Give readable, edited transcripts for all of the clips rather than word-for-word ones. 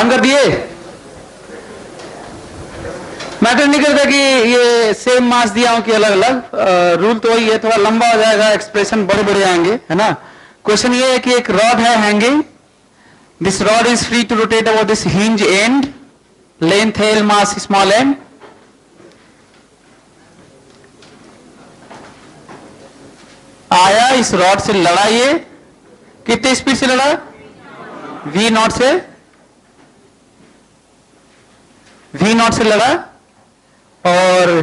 काम कर दिए। मैटर नहीं करता कि ये सेम मास दिया हो कि अलग अलग, रूल तो वही है, थोड़ा लंबा हो जाएगा, एक्सप्रेशन बड़े बड़े आएंगे, है ना। क्वेश्चन ये है कि एक रॉड है hanging, this rod is free to rotate about this hinge end, length l, mass small m. आया, इस रॉड से लड़ा, ये कितने स्पीड से लड़ा, वी नॉट से, वी नॉट से लड़ा, और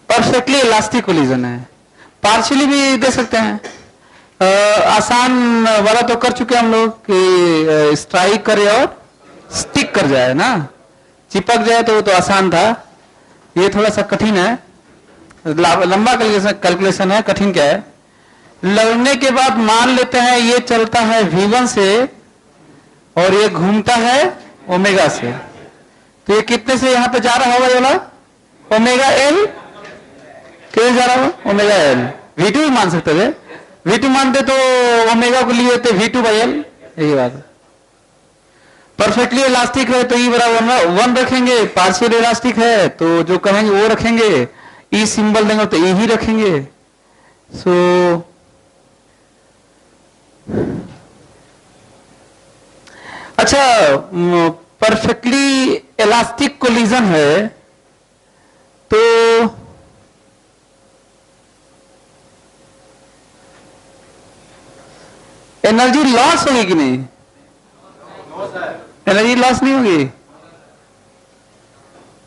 परफेक्टली इलास्टिक कोलिजन है। पार्शियली भी दे सकते हैं, आसान वाला तो कर चुके हम लोग कि स्ट्राइक करे और स्टिक कर जाए ना, चिपक जाए तो वो तो आसान था, ये थोड़ा सा कठिन है, लंबा कैलकुलेशन है। कठिन क्या है, लड़ने के बाद मान लेते हैं ये चलता है V1 से और ये घूमता है ओमेगा से, तो ये कितने से यहां पे जा रहा होगा, ये वाला ओमेगा एल, कितने जा रहा होगा, ओमेगा एल। V2 भी मान सकते थे, V2 मानते तो ओमेगा को लिए थे V2 बाई एल, यही बात है। परफेक्टली इलास्टिक है तो ई बराबर 1 रखेंगे, पार्शियल इलास्टिक है तो जो कहेंगे वो रखेंगे, ई सिंबल देंगे तो ई ही रखेंगे। सो अच्छा, परफेक्टली इलास्टिक कोलिजन है तो एनर्जी लॉस होगी कि नहीं, एनर्जी लॉस नहीं होगी,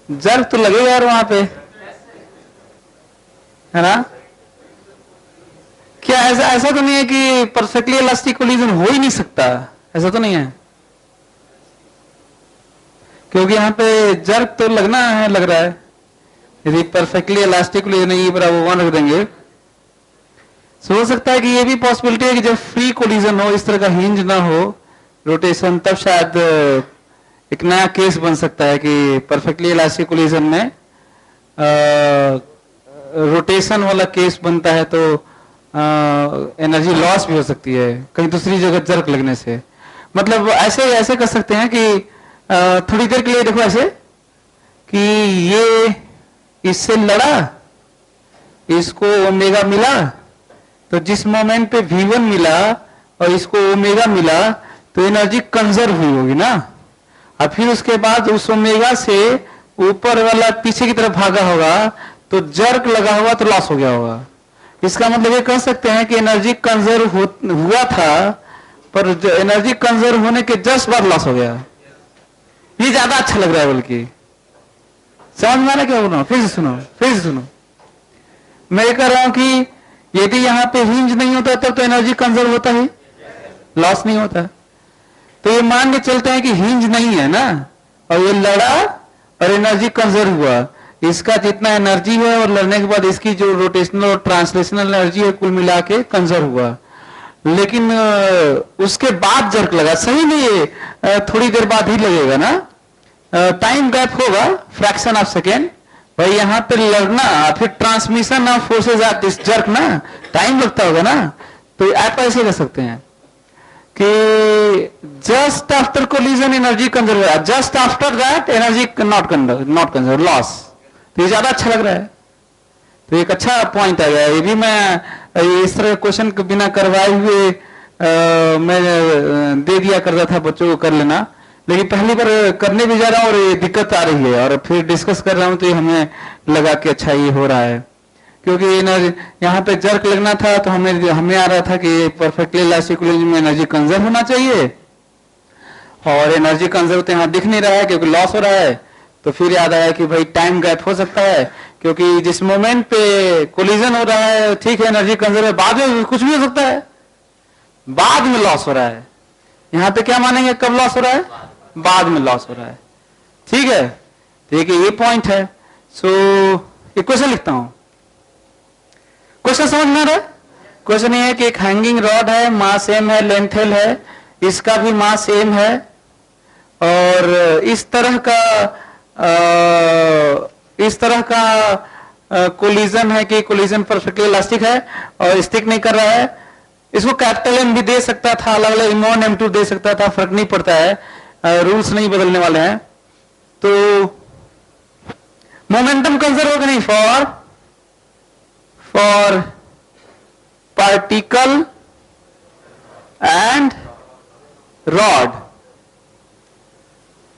जर्क तो लगेगा यार वहां पे, है ना। क्या ऐसा ऐसा तो नहीं है कि परफेक्टली इलास्टिक कोलिजन हो ही नहीं सकता, ऐसा तो नहीं है, क्योंकि यहां पे जर्क तो लगना है, लग रहा है। यदि परफेक्टली इलास्टिक कोलिजन ई बराबर 1 रख देंगे, तो हो सकता है कि ये भी पॉसिबिलिटी है कि जब फ्री कोलिजन हो, इस तरह का हिंज ना हो, रोटेशन, तब शायद एक नया केस बन सकता है कि परफेक्टली इलास्टिक कोलिजन में रोटेशन वाला केस बनता है तो एनर्जी लॉस भी हो सकती है कहीं दूसरी जगह जर्क लगने से। मतलब ऐसे ऐसे कर सकते हैं कि थोड़ी देर के लिए देखो ऐसे कि ये इससे लड़ा, इसको ओमेगा मिला, तो जिस मोमेंट पे V1 मिला और इसको ओमेगा मिला तो एनर्जी कंजर्व हुई होगी ना, और फिर उसके बाद उस ओमेगा से ऊपर वाला पीछे की तरफ भागा होगा तो जर्क लगा होगा तो लॉस हो गया होगा। इसका मतलब ये कह सकते हैं कि एनर्जी कंजर्व हुआ था पर एनर्जी कंजर्व होने के जस्ट बाद लॉस हो गया। ये ज्यादा अच्छा लग रहा है, बल्कि समझ में आ रहा है क्या बोल रहा हूं, फिर से सुनो, फिर से सुनो। मैं कह रहा हूं कि यदि यहां पे हिंज नहीं होता तब तो एनर्जी कंजर्व होता है, लॉस नहीं होता। तो ये मान के चलते हैं कि हिंज नहीं है ना, और ये लड़ा और एनर्जी कंजर्व हुआ, इसका जितना एनर्जी है और लड़ने के बाद इसकी जो रोटेशनल और ट्रांसलेशनल एनर्जी है कुल मिला के कंजर्व हुआ। लेकिन उसके बाद जर्क लगा, सही नहीं है, थोड़ी देर बाद ही लगेगा ना, टाइम गैप होगा, फ्रैक्शन ऑफ सेकेंड। भाई यहाँ पे लड़ना फिर transmission of forces at this jerk ना, टाइम लगता होगा ना। तो आप ऐसे कर सकते हैं कि just after collision energy conserve, just after that energy not conserve, loss. तो ये ज्यादा अच्छा लग रहा है, तो एक अच्छा पॉइंट आ गया। ये भी मैं इस तरह क्वेश्चन को बिना करवाए हुए मैं दे दिया करता था बच्चों को कर लेना, लेकिन पहली बार करने भी जा रहा हूँ और ये दिक्कत आ रही है, और फिर डिस्कस कर रहा हूँ तो ये हमें लगा कि अच्छा ये हो रहा है, क्योंकि यहाँ पे जर्क लगना था तो हमें आ रहा था कि परफेक्टली इलास्टिक कोलिजन में एनर्जी कंजर्व होना चाहिए, और एनर्जी कंजर्व तो यहाँ दिख नहीं रहा है क्योंकि लॉस हो रहा है। तो फिर याद आया कि भाई टाइम गैप हो सकता है, क्योंकि जिस मोमेंट पे कोलिजन हो रहा है ठीक है एनर्जी कंजर्व है, बाद में कुछ भी हो सकता है, बाद में लॉस हो रहा है। यहाँ पे क्या मानेंगे, कब लॉस हो रहा है, बाद में लॉस हो रहा है, ठीक है। देखिए ये पॉइंट है। सो एक क्वेश्चन लिखता हूं, क्वेश्चन समझ में आ रहा है। क्वेश्चन ये है कि एक हैंगिंग रॉड है, मास एम है, लेंथ एल है, इसका भी मास एम है, और इस तरह का कोलिजन है कि कोलिजन परफेक्टली इलास्टिक है और स्टिक नहीं कर रहा है, इसको कैपिटल एम भी दे सकता था, अलग अलग M1 M2 दे सकता था, फर्क नहीं पड़ता है, रूल्स नहीं बदलने वाले हैं। तो मोमेंटम कंजर्व होगा नहीं for particle and rod,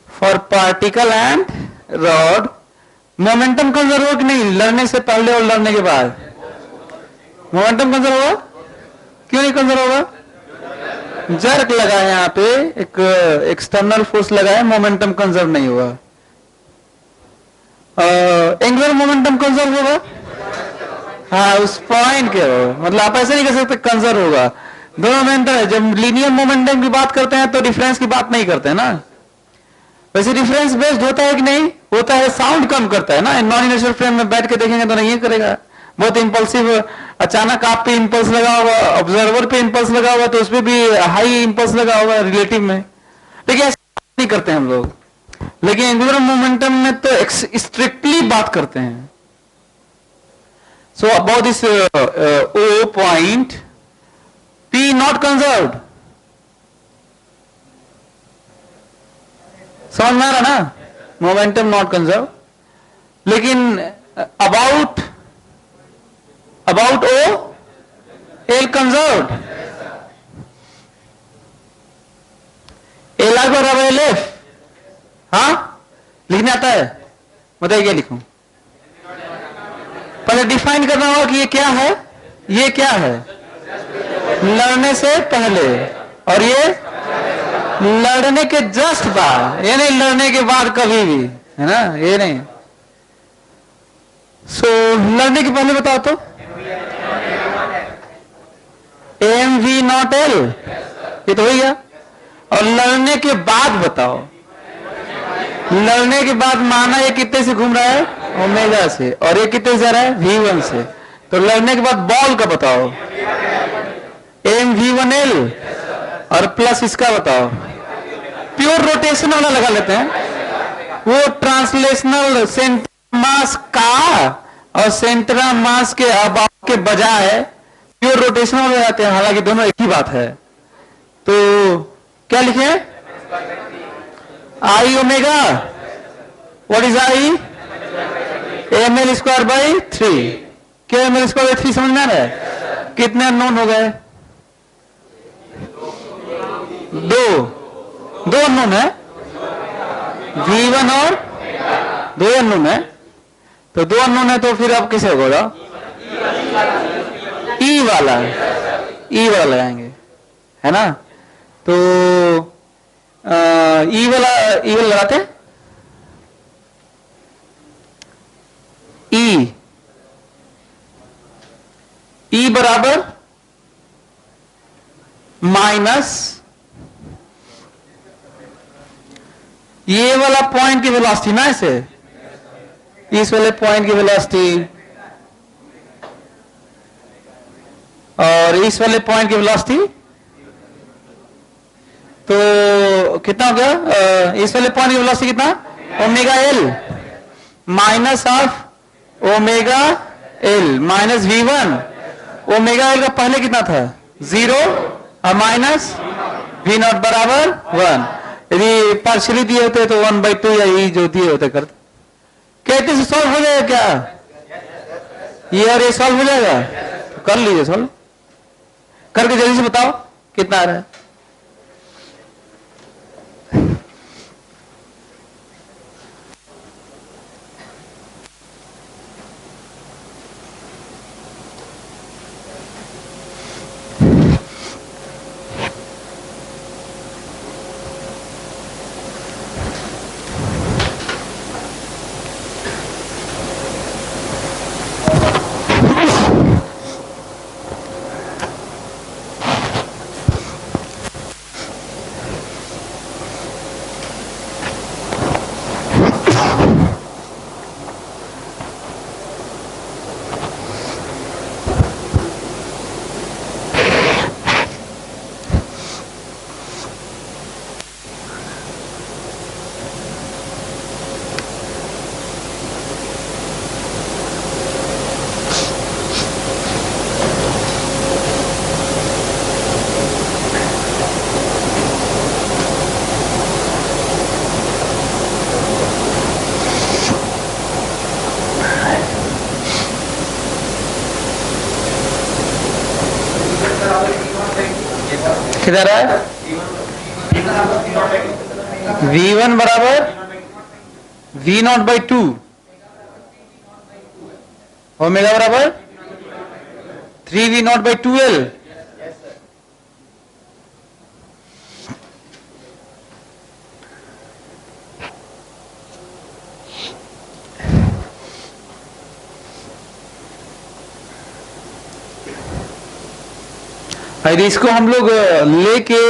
for particle and rod momentum conserve होगा कि नहीं, लड़ने से पहले और लड़ने के बाद मोमेंटम कंजर्व होगा? क्यों नहीं कंजर्व होगा? जर्क लगा है यहां पे, एक एक्सटर्नल फोर्स लगा है, मोमेंटम कंजर्व नहीं हुआ। एंगुलर मोमेंटम कंजर्व होगा? हाँ, उस पॉइंट के हो, मतलब आप ऐसे नहीं कह सकते कंजर्व होगा। दोनों में अंतर है। जब लीनियर मोमेंटम की बात करते हैं तो डिफरेंस की बात नहीं करते हैं ना। वैसे डिफरेंस बेस्ड होता है कि नहीं होता है, साउंड कम करता है ना। नॉन इनर्शियल फ्रेम में बैठ के देखेंगे तो नहीं करेगा, बहुत इंपल्सिव, अचानक आप पे इंपल्स लगा होगा, ऑब्जर्वर पे इंपल्स लगा होगा तो उसपे भी हाई इंपल्स लगा होगा रिलेटिव में, लेकिन ऐसा नहीं करते हम लोग। लेकिन एंगुलर मोमेंटम में तो स्ट्रिक्टली बात करते हैं। So about this O point P not conserved, समझ में आ रहा ना, मोमेंटम नॉट कंजर्व। लेकिन about O L conserved, L आगे बराबर L F, हाँ लिखने आता है, बताइए क्या लिखूं? पहले डिफाइन करना होगा कि ये क्या है, ये क्या है, लड़ने से पहले, और ये लड़ने के जस्ट बाद, ये नहीं लड़ने के बाद कभी भी, है ना, ये नहीं। सो लड़ने के पहले बताओ तो MV नॉट L, ये तो हो गया। और लड़ने के बाद बताओ, लड़ने के बाद माना ये कितने से घूम रहा है, ओमेगा से, और ये कितने से जा रहा है, V1 से। तो लड़ने के बाद बॉल का बताओ, MV1L, और प्लस इसका बताओ। प्योर रोटेशन वाला लगा लेते हैं, वो ट्रांसलेशनल सेंटर मास का और सेंटर मास के अबाउट के बजाय प्योर रोटेशन वाले जाते हैं, हालांकि दोनों एक ही बात है। तो क्या लिखे, I omega, what is I, ml square by 3। क्या ml स्क्वायर बाई 3 समझ में आ रहा है? कितने अननोन हो गए? दो अननोन है, V1 और दो अननोन है। तो दो अननोन है तो फिर अब किसे होगा, E वाला लगाएंगे, है ना। तो E वाला लगाते हैं, E बराबर माइनस ये वाला पॉइंट की वेलोसिटी ना, इसे इस वाले पॉइंट की वेलोसिटी और इस वाले पॉइंट की वेलोसिटी, तो कितना हो गया, इस वाले पॉइंट की वेलोसिटी कितना, omega L minus of omega L minus V1। Omega L का पहले कितना था, 0, और माइनस V0 बराबर 1। यदि पार्शियली दिए होते तो 1/2 या ये जो दिए होते करते। कहते से सॉल्व हो जाएगा क्या, ये और ये सॉल्व हो जाएगा, तो कर लीजिए सॉल्व करके जल्दी से बताओ कितना आ रहा है। किधर है? V1 बराबर V0/2, ओमेगा बराबर 3V0/2L। यदि इसको हम लोग लेके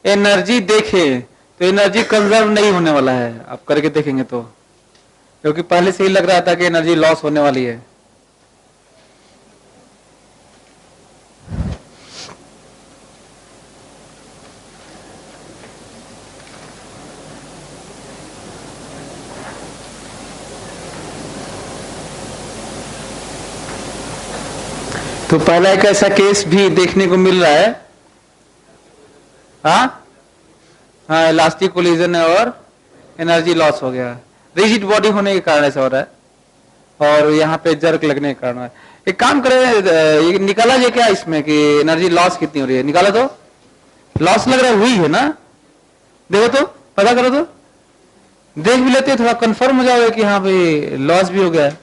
एनर्जी देखें तो एनर्जी कंजर्व नहीं होने वाला है, आप करके देखेंगे तो, क्योंकि पहले से ही लग रहा था कि एनर्जी लॉस होने वाली है। तो पहला एक ऐसा केस भी देखने को मिल रहा है। हाँ, इलास्टिक कोलिजन है और एनर्जी लॉस हो गया, रिजिड बॉडी होने के कारण ऐसा हो रहा है और यहाँ पे जर्क लगने के कारण है। एक काम करें, ये निकाला जाए क्या इसमें कि एनर्जी लॉस कितनी हो रही है? निकाला तो लॉस लग रहा है, हुई है ना? देखो तो, पता करो तो, देख भी लेते थोड़ा कंफर्म हो जाओगे कि हाँ भाई लॉस भी हो गया है।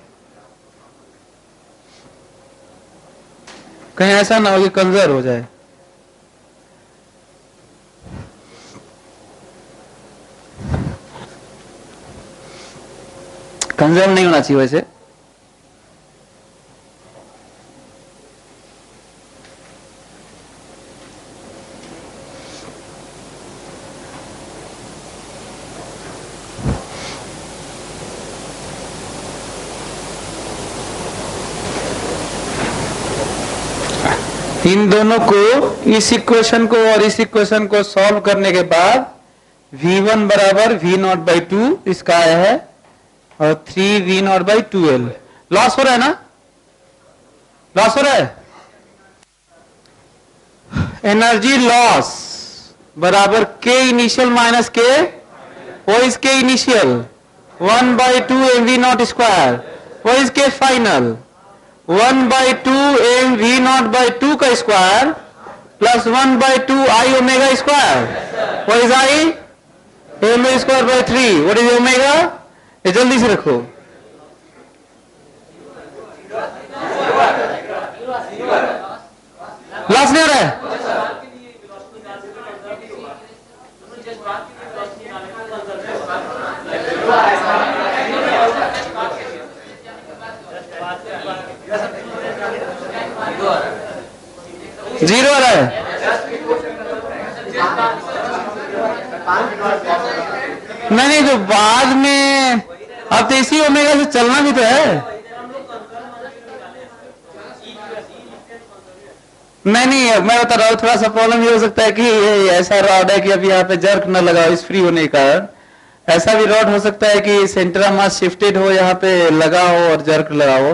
कहीं ऐसा ना हो कि कंजर्व हो जाए। कंजर्व नहीं होना चाहिए वैसे। इन दोनों को, इस इक्वेशन को और इस इक्वेशन को सॉल्व करने के बाद V1 बराबर V0/2 इसका आया है और 3V0/2L। लॉस हो रहा है ना? लॉस हो रहा है। एनर्जी लॉस बराबर K इनिशियल माइनस K, वो इज K इनिशियल 1/2 mV0², वो इज K फाइनल 1/2 mV0/2 का square plus 1/2 I omega square, वो is I mv²/3, what is omega? ये जल्दी से रखो। लॉस नहीं हो रहा है? जीरो आ रहा है? नहीं, जो बाद में अब तो इसी ओमेगा से चलना भी तो है। नहीं, मैं बता रहा हूँ, थोड़ा सा प्रॉब्लम ये हो सकता है कि ये ऐसा रॉड है कि अब यहाँ पे जर्क न लगाओ इस फ्री होने के कारण। ऐसा भी रॉड हो सकता है कि सेंटर ऑफ मास शिफ्टेड हो, यहाँ पे लगा हो और जर्क लगा हो,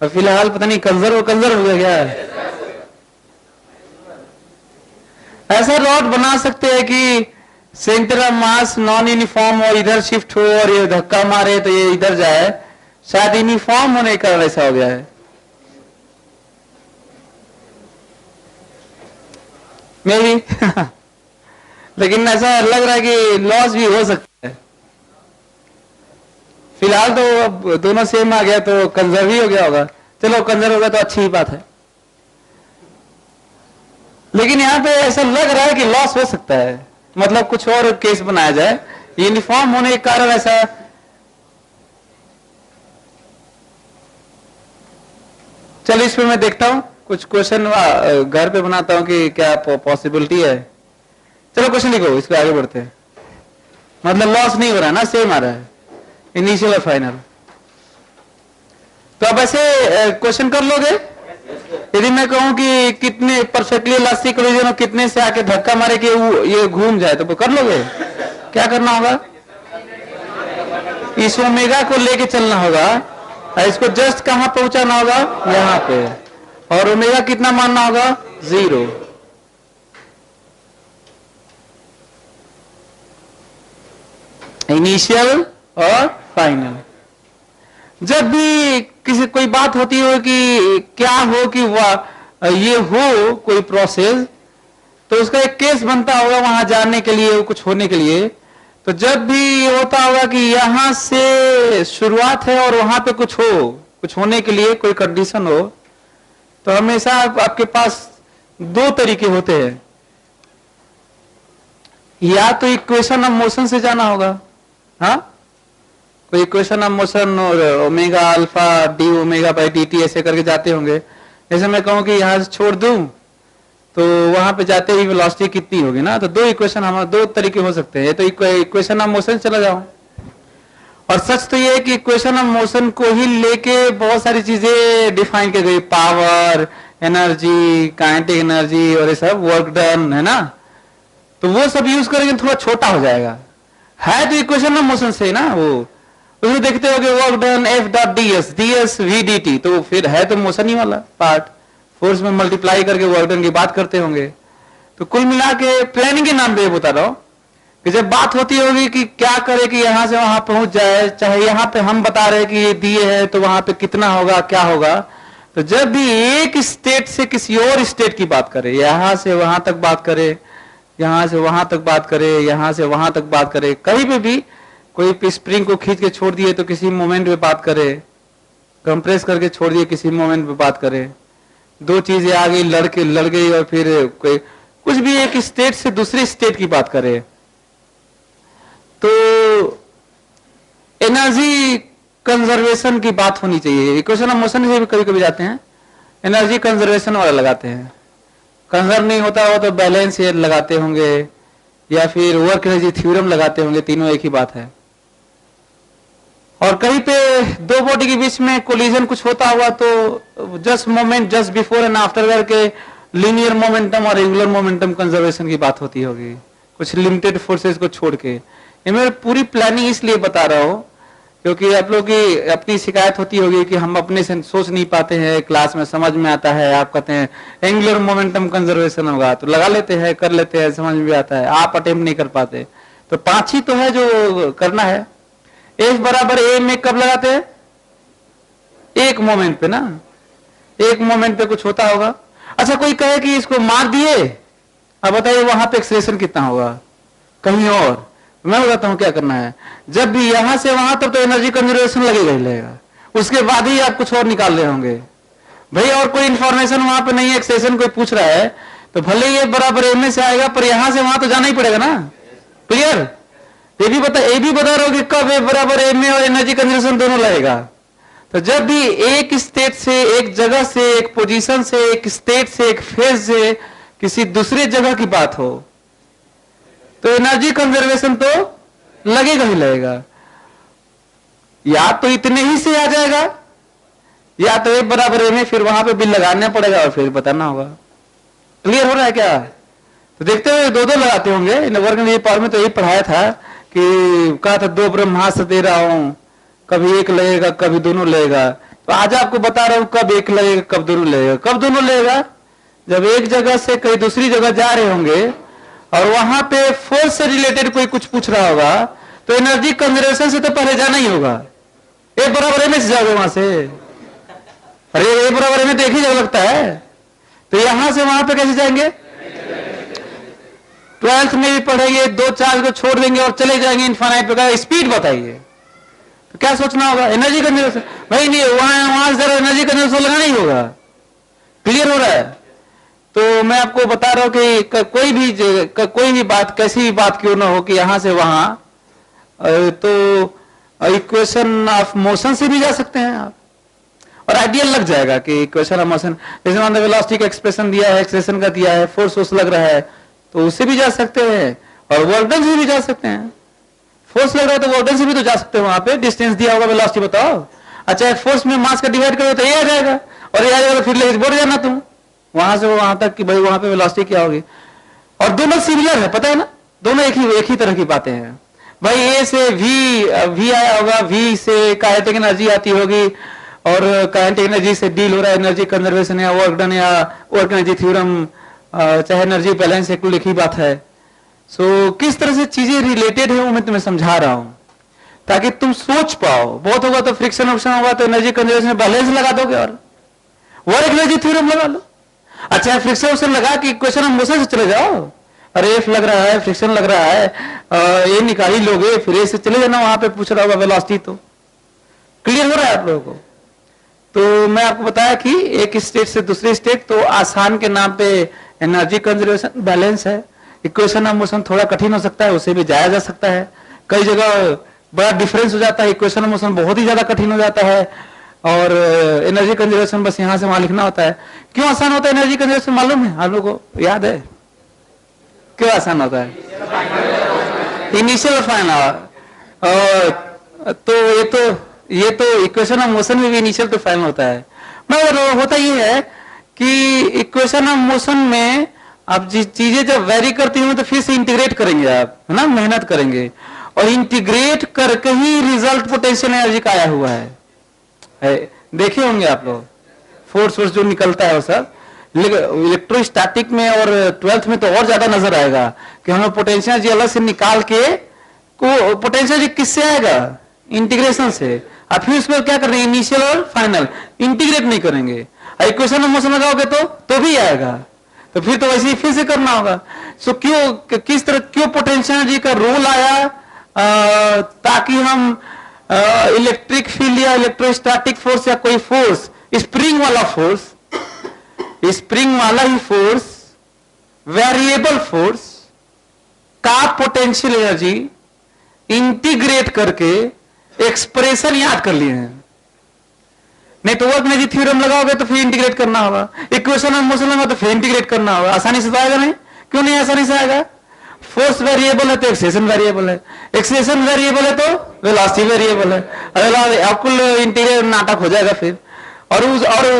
और फिलहाल पता नहीं कंजर्व हो गया क्या है। ऐसा रॉड बना सकते हैं कि centre of mass non uniform हो, इधर शिफ्ट हो और ये धक्का मारे तो ये इधर जाए, शायद यूनिफॉर्म होने के कारण ऐसा हो गया है। मे भी लेकिन ऐसा लग रहा है कि लॉस भी हो सकता है। फिलहाल तो अब दोनों सेम आ गया तो कंजर्व ही हो गया होगा। चलो कंजर्व हो गया तो अच्छी ही बात है, लेकिन यहाँ पे ऐसा लग रहा है कि लॉस हो सकता है, मतलब कुछ और केस बनाया जाए। यूनिफॉर्म होने के कारण ऐसा, चलो इस पे मैं देखता हूं, कुछ क्वेश्चन घर पे बनाता हूं कि क्या पॉसिबिलिटी है। चलो क्वेश्चन लिखो, इसको आगे बढ़ते हैं। मतलब लॉस नहीं हो रहा है ना, सेम आ रहा है इनिशियल और फाइनल। तो अब ऐसे क्वेश्चन कर लोगे? यदि मैं कहूं कि कितने परफेक्टली इलास्टिक कोलिजन और कितने से आके धक्का मारे कि ये घूम जाए, तो कर लोगे? क्या करना होगा? इस ओमेगा को लेके चलना होगा, इसको जस्ट कहां पहुंचाना होगा? यहां पे, और ओमेगा कितना मानना होगा? 0। इनिशियल और फाइनल। जब भी किसी कोई बात होती हो कि क्या हो कि ये हो कोई प्रोसेस, तो उसका एक केस बनता होगा वहां जाने के लिए, कुछ होने के लिए। तो जब भी ये होता होगा कि यहां से शुरुआत है और वहां पे कुछ हो, कुछ होने के लिए कोई कंडीशन हो, तो हमेशा आपके पास दो तरीके होते हैं। या तो इक्वेशन ऑफ मोशन से जाना होगा, हाँ, कोई इक्वेशन ऑफ मोशन और omega alpha D omega by D T ऐसे करके जाते होंगे। जैसे मैं कहूं कि यहां से छोड़ दूं तो वहां पे जाते ही वेलोसिटी कितनी होगी ना। तो दो इक्वेशन, हमारे दो तरीके हो सकते हैं। तो इक्वेशन ऑफ मोशन चला जाओ, और सच तो ये है कि इक्वेशन ऑफ मोशन को ही लेके बहुत सारी चीजें डिफाइन की गई, पावर, एनर्जी, काइनेटिक एनर्जी और ये सब, वर्क डन, है ना। तो वो सब यूज करेंगे थोड़ा छोटा हो जाएगा। है तो इक्वेशन ऑफ मोशन से ना, वो उसमें देखते हो कि work done F dot D S, D S V D T, तो फिर है तो मोशन ही वाला पार्ट, फोर्स में मल्टीप्लाई करके वर्क डन की बात करते होंगे। तो कुल मिला के प्लानिंग के नाम पे बता रहा हूं कि जब बात होती होगी कि क्या करे कि यहां से वहां पहुंच जाए, चाहे यहां पे हम बता रहे कि ये दिए है तो वहां पे कितना होगा, क्या होगा। तो जब भी एक स्टेट से किसी और स्टेट की बात करे, यहां से वहां तक बात करे, यहां से वहां तक बात करे, यहां से वहां तक बात करे, कहीं पे भी कोई स्प्रिंग को खींच के छोड़ दिए तो किसी मोमेंट पे बात करे, कंप्रेस करके छोड़ दिए किसी मोमेंट पे बात करे, दो चीजें आ गई, लड़ गई, और फिर कोई कुछ भी एक स्टेट से दूसरे स्टेट की बात करे, तो एनर्जी कंजर्वेशन की बात होनी चाहिए। इक्वेशन ऑफ मोशन से भी कभी कभी जाते हैं, एनर्जी कंजर्वेशन वाला लगाते हैं। कंजर्व नहीं होता हो तो बैलेंस लगाते होंगे, या फिर वर्क एनर्जी थ्योरम लगाते होंगे, तीनों एक ही बात है। और कहीं पे दो बॉडी के बीच में कोलिजन कुछ होता हुआ तो just moment, just before and after करके लीनियर मोमेंटम और एंगुलर मोमेंटम कंजर्वेशन की बात होती होगी, कुछ लिमिटेड फोर्सेस को छोड़ के। ये मैं पूरी प्लानिंग इसलिए बता रहा हूं क्योंकि आप लोग की अपनी शिकायत होती होगी कि हम अपने से सोच नहीं पाते हैं, क्लास में समझ में आता है, आप कहते हैं एंगुलर मोमेंटम कंजर्वेशन होगा तो लगा लेते हैं, कर लेते हैं, समझ में आता है, आप अटेम्प्ट नहीं कर पाते। तो पांच ही तो है जो करना है। एफ बराबर ए में कब लगाते हैं? एक मोमेंट पे ना, एक मोमेंट पे कुछ होता होगा। अच्छा, कोई कहे कि इसको मार दिए, अब बताइए वहां पे एक्सलेशन कितना होगा कहीं और। मैं बताता हूं क्या करना है। जब भी यहां से वहां तक तो एनर्जी कंजर्वेशन लगेगा ही लगेगा, उसके बाद ही आप कुछ और निकाल रहे होंगे भाई। और कोई इंफॉर्मेशन वहां पे नहीं है, एक्सलेशन कोई पूछ रहा है तो भले ये बराबर एम में से आएगा, पर यहां से वहां तो जाना ही पड़ेगा ना। क्लियर? ये भी बता रहे हो कि कब ए बराबर एम में और एनर्जी कंजर्वेशन दोनों लगेगा। तो जब भी एक स्टेट से, एक जगह से, एक पोजीशन से, एक स्टेट से, एक फेज से किसी दूसरे जगह की बात हो तो एनर्जी कंजर्वेशन तो लगेगा ही लगेगा। या तो इतने ही से आ जाएगा, या तो एक बराबर ए में फिर वहां पे बिल लगाना पड़ेगा और फिर बताना होगा। क्लियर हो रहा है क्या? तो देखते हुए दो दो लगाते होंगे। वर्ग ने पावर में तो यही पढ़ाया था कि कहा था दो ब्रह्मास्त्र दे रहा हूं, कभी एक लगेगा कभी दोनों लगेगा। तो आज आपको बता रहा हूं कब एक लगेगा कब दोनों लगेगा। कब दोनों लगेगा? जब एक जगह से कहीं दूसरी जगह जा रहे होंगे और वहां पे फोर्स से रिलेटेड कोई कुछ पूछ रहा होगा तो एनर्जी कंजर्वेशन से तो पहले जाना ही होगा। ए बराबर एम से जाओगे वहां से, अरे ए बराबर एम तो एक ही जगह लगता है, तो यहां से वहां पे कैसे जाएंगे? 12th में भी पढ़ेंगे, दो चार्ज को छोड़ देंगे और चले जाएंगे इनफाइनाइट पे। स्पीड बताइए तो क्या सोचना होगा? Energy conservation. भाई नहीं, वहां जरा एनर्जी कंजर्वेशन लगाना ही होगा। क्लियर हो रहा है? तो मैं आपको बता रहा हूं कि कोई भी बात, कैसी भी बात क्यों ना हो कि यहां से वहां, तो इक्वेशन ऑफ मोशन से भी जा सकते हैं आप, और आइडियल लग जाएगा कि इक्वेशन ऑफ मोशन, जैसे मान लो वेलोसिटी का एक्सप्रेशन दिया है, एक्सेलरेशन का दिया है, फोर्स लग रहा है तो उससे भी जा सकते हैं, और वर्क डन से भी जा सकते हैं। फोर्स लग रहा है तो वर्क डन से भी तो जा सकते हैं। वहां पे डिस्टेंस दिया होगा, वेलोसिटी बताओ। अच्छा, फोर्स में मास का डिवाइड करो तो ये आ जाएगा, और ये आ जाएगा, फिर लेके बढ़ जाना तुम वहां से वहां तक कि भाई वहां पे वेलोसिटी क्या होगी। और दोनों सिमिलर है, पता है ना, दोनों एक ही तरह की बातें हैं भाई। ए से वी आया होगा, वी से काइनेटिक एनर्जी आती होगी, और काइनेटिक एनर्जी से डील हो रहा है एनर्जी कंजर्वेशन या वर्क डन या वर्क एनर्जी थ्योरम, चाहे एनर्जी बैलेंस, एक ही बात है। सो किस तरह से चीजें रिलेटेड है वो मैं तुम्हें समझा रहा हूं ताकि तुम सोच पाओ। बहुत होगा तो फ्रिक्शन ऑप्शन होगा तो एनर्जी कंजर्वेशन बैलेंस लगा दोगे और वर्क एनर्जी थ्योरम लगा लो। अच्छा फ्रिक्शन उसे लगा कि इक्वेशन ऑफ मोशन से चले जाओ, अरे एफ लग रहा है, फ्रिक्शन लग रहा है, ये निकाल ही लोगे, फिर ए से चले जाना, वहां पे पूछ रहा होगा वेलोसिटी। तो क्लियर हो रहा है आप लोगों को? तो मैं आपको बताया कि एक स्टेट से दूसरी स्टेट, तो आसान के नाम पे एनर्जी कंजर्वेशन बैलेंस है। इक्वेशन ऑफ मोशन थोड़ा कठिन हो सकता है, उसे भी जाया जा सकता है, कई जगह बड़ा डिफरेंस हो जाता है, इक्वेशन ऑफ मोशन बहुत ही ज्यादा कठिन हो जाता है, और एनर्जी कंजर्वेशन बस यहां से वहां लिखना होता है। क्यों आसान होता है एनर्जी कंजर्वेशन मालूम है आप लोगों को, याद है क्यों आसान होता है? इनिशियल और फाइनल, और तो ये तो इक्वेशन ऑफ मोशन में भी इनिशियल तो फाइनल होता है, मगर होता ये है कि इक्वेशन ऑफ मोशन में आप चीजें जब वेरी करती हूं तो फिर से इंटीग्रेट करेंगे आप, है ना, मेहनत करेंगे, और इंटीग्रेट करके ही रिजल्ट पोटेंशियल एनर्जी का आया हुआ है। देखे होंगे आप लोग फोर्स जो निकलता है वो सब इलेक्ट्रोस्टैटिक में, और 12th में तो और ज्यादा नजर आएगा कि हमें पोटेंशियल एनर्जी अलग से निकाल के, को पोटेंशियल एनर्जी किससे आएगा? इंटीग्रेशन से। अब फिर उसमें क्या कर रहे हैं, इनिशियल और फाइनल इंटीग्रेट नहीं करेंगे, इक्वेशन ऑफ मोशन लगाओगे तो भी आएगा, तो फिर तो वैसे ही फिर से करना होगा। सो क्यों, किस तरह क्यों पोटेंशियल एनर्जी का रोल आया, ताकि हम इलेक्ट्रिक फील्ड या इलेक्ट्रोस्टैटिक फोर्स या कोई फोर्स, स्प्रिंग वाला फोर्स, स्प्रिंग वाला ही फोर्स, वेरिएबल फोर्स का पोटेंशियल एनर्जी इंटीग्रेट करके एक्सप्रेशन याद कर लिए हैं। नहीं तो वर्क एनर्जी थ्योरम लगाओगे तो फिर इंटीग्रेट करना होगा, इक्वेशन ऑफ मोशन लगाओगे तो फिर इंटीग्रेट करना होगा, आसानी से तो आएगा नहीं। क्यों नहीं आसानी से आएगा? फोर्स वेरिएबल है तो एक्सेलेरेशन वेरिएबल है, एक्सेलेरेशन वेरिएबल है तो वेलोसिटी वेरिएबल है, अरे आपको इंटीग्रेट नाटक हो जाएगा फिर। और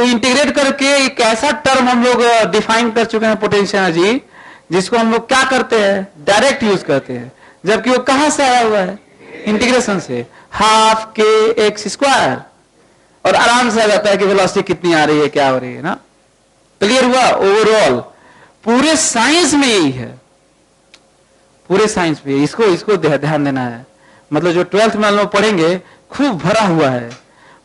इंटीग्रेट करके एक ऐसा टर्म हम लोग डिफाइन कर चुके हैं पोटेंशियल एनर्जी, जिसको हम लोग क्या करते हैं, डायरेक्ट यूज करते हैं, जबकि वो कहां से आया हुआ है, इंटीग्रेशन से, हाफ के एक्स स्क्वायर, और आराम से आ जाता है कि वेलोसिटी कितनी आ रही है, क्या हो रही है ना। क्लियर हुआ? ओवरऑल पूरे साइंस में यही है, पूरे साइंस में इसको ध्यान देना है। मतलब जो 12th में हम लोग पढ़ेंगे खूब भरा हुआ है,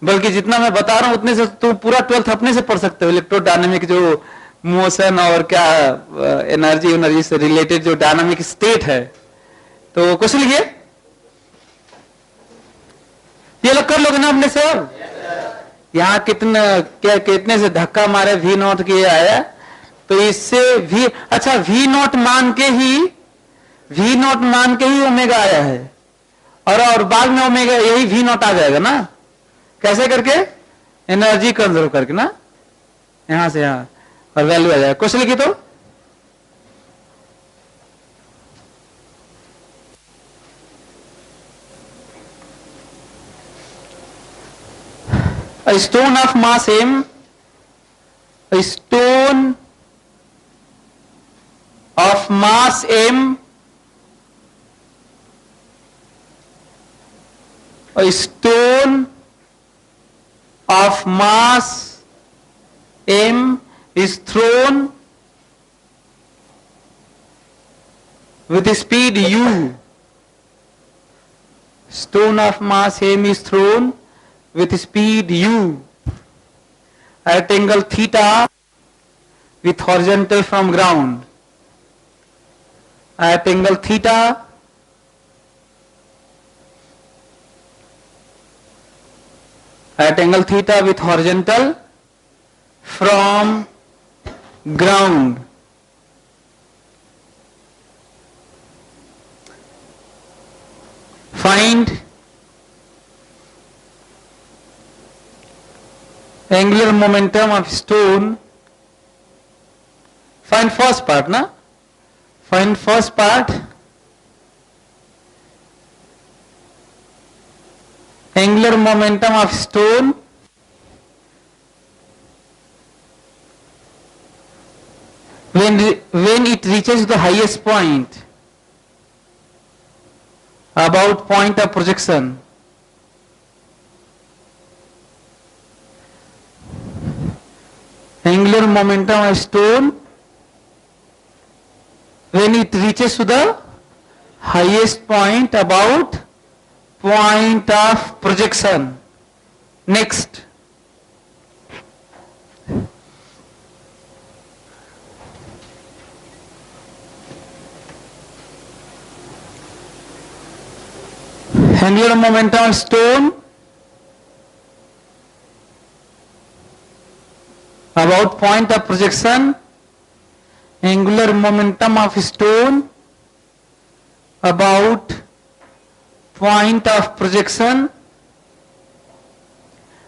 बल्कि जितना मैं बता रहा हूं उतने से तो पूरा 12th अपने से पढ़ सकते हो। इलेक्ट्रोडायनेमिक जो मोशन और क्या एनर्जी से रिलेटेड जो डायनामिक स्टेट है, तो क्वेश्चन लिखिए, ये लोग कर लोगे ना अपने से। यहाँ कितने से धक्का मारे वी नॉट किए आया, तो इससे वी, अच्छा वी नॉट मान के ही ओमेगा आया है, और बाद में ओमेगा यही वी नॉट आ जाएगा ना, कैसे करके, एनर्जी कंजर्व करके ना, यहां से यहां, और वैल्यू आ जाएगा। क्वेश्चन लिखिए तो, a stone of mass m, a stone of mass m, a stone of mass m is thrown with speed u. Stone of mass m is thrown with speed u at angle theta with horizontal from ground. At angle theta with horizontal from ground. Find angular momentum of stone. Find first part, na? Find first part. Angular momentum of stone when it reaches the highest point, about point of projection. Angular momentum of stone when it reaches to the highest point about point of projection. Next, Angular momentum of stone about point of projection. Angular momentum of stone about point of projection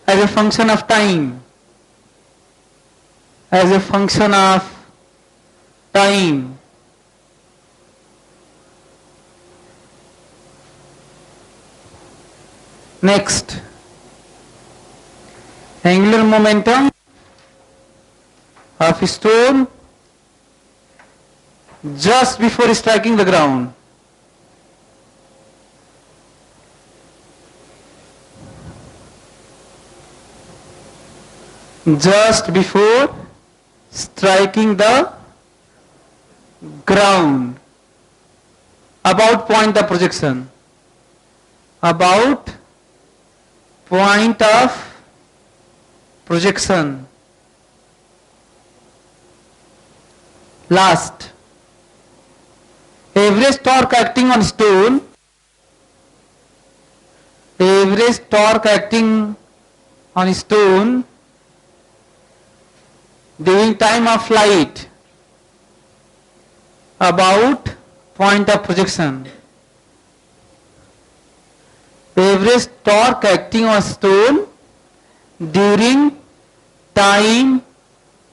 as a function of time. As a function of time. Next, angular momentum of stone just before striking the ground. Just before striking the ground, about point of projection, about point of projection. Last, average torque acting on stone, average torque acting on stone during time of flight about point of projection. Average torque acting on stone during time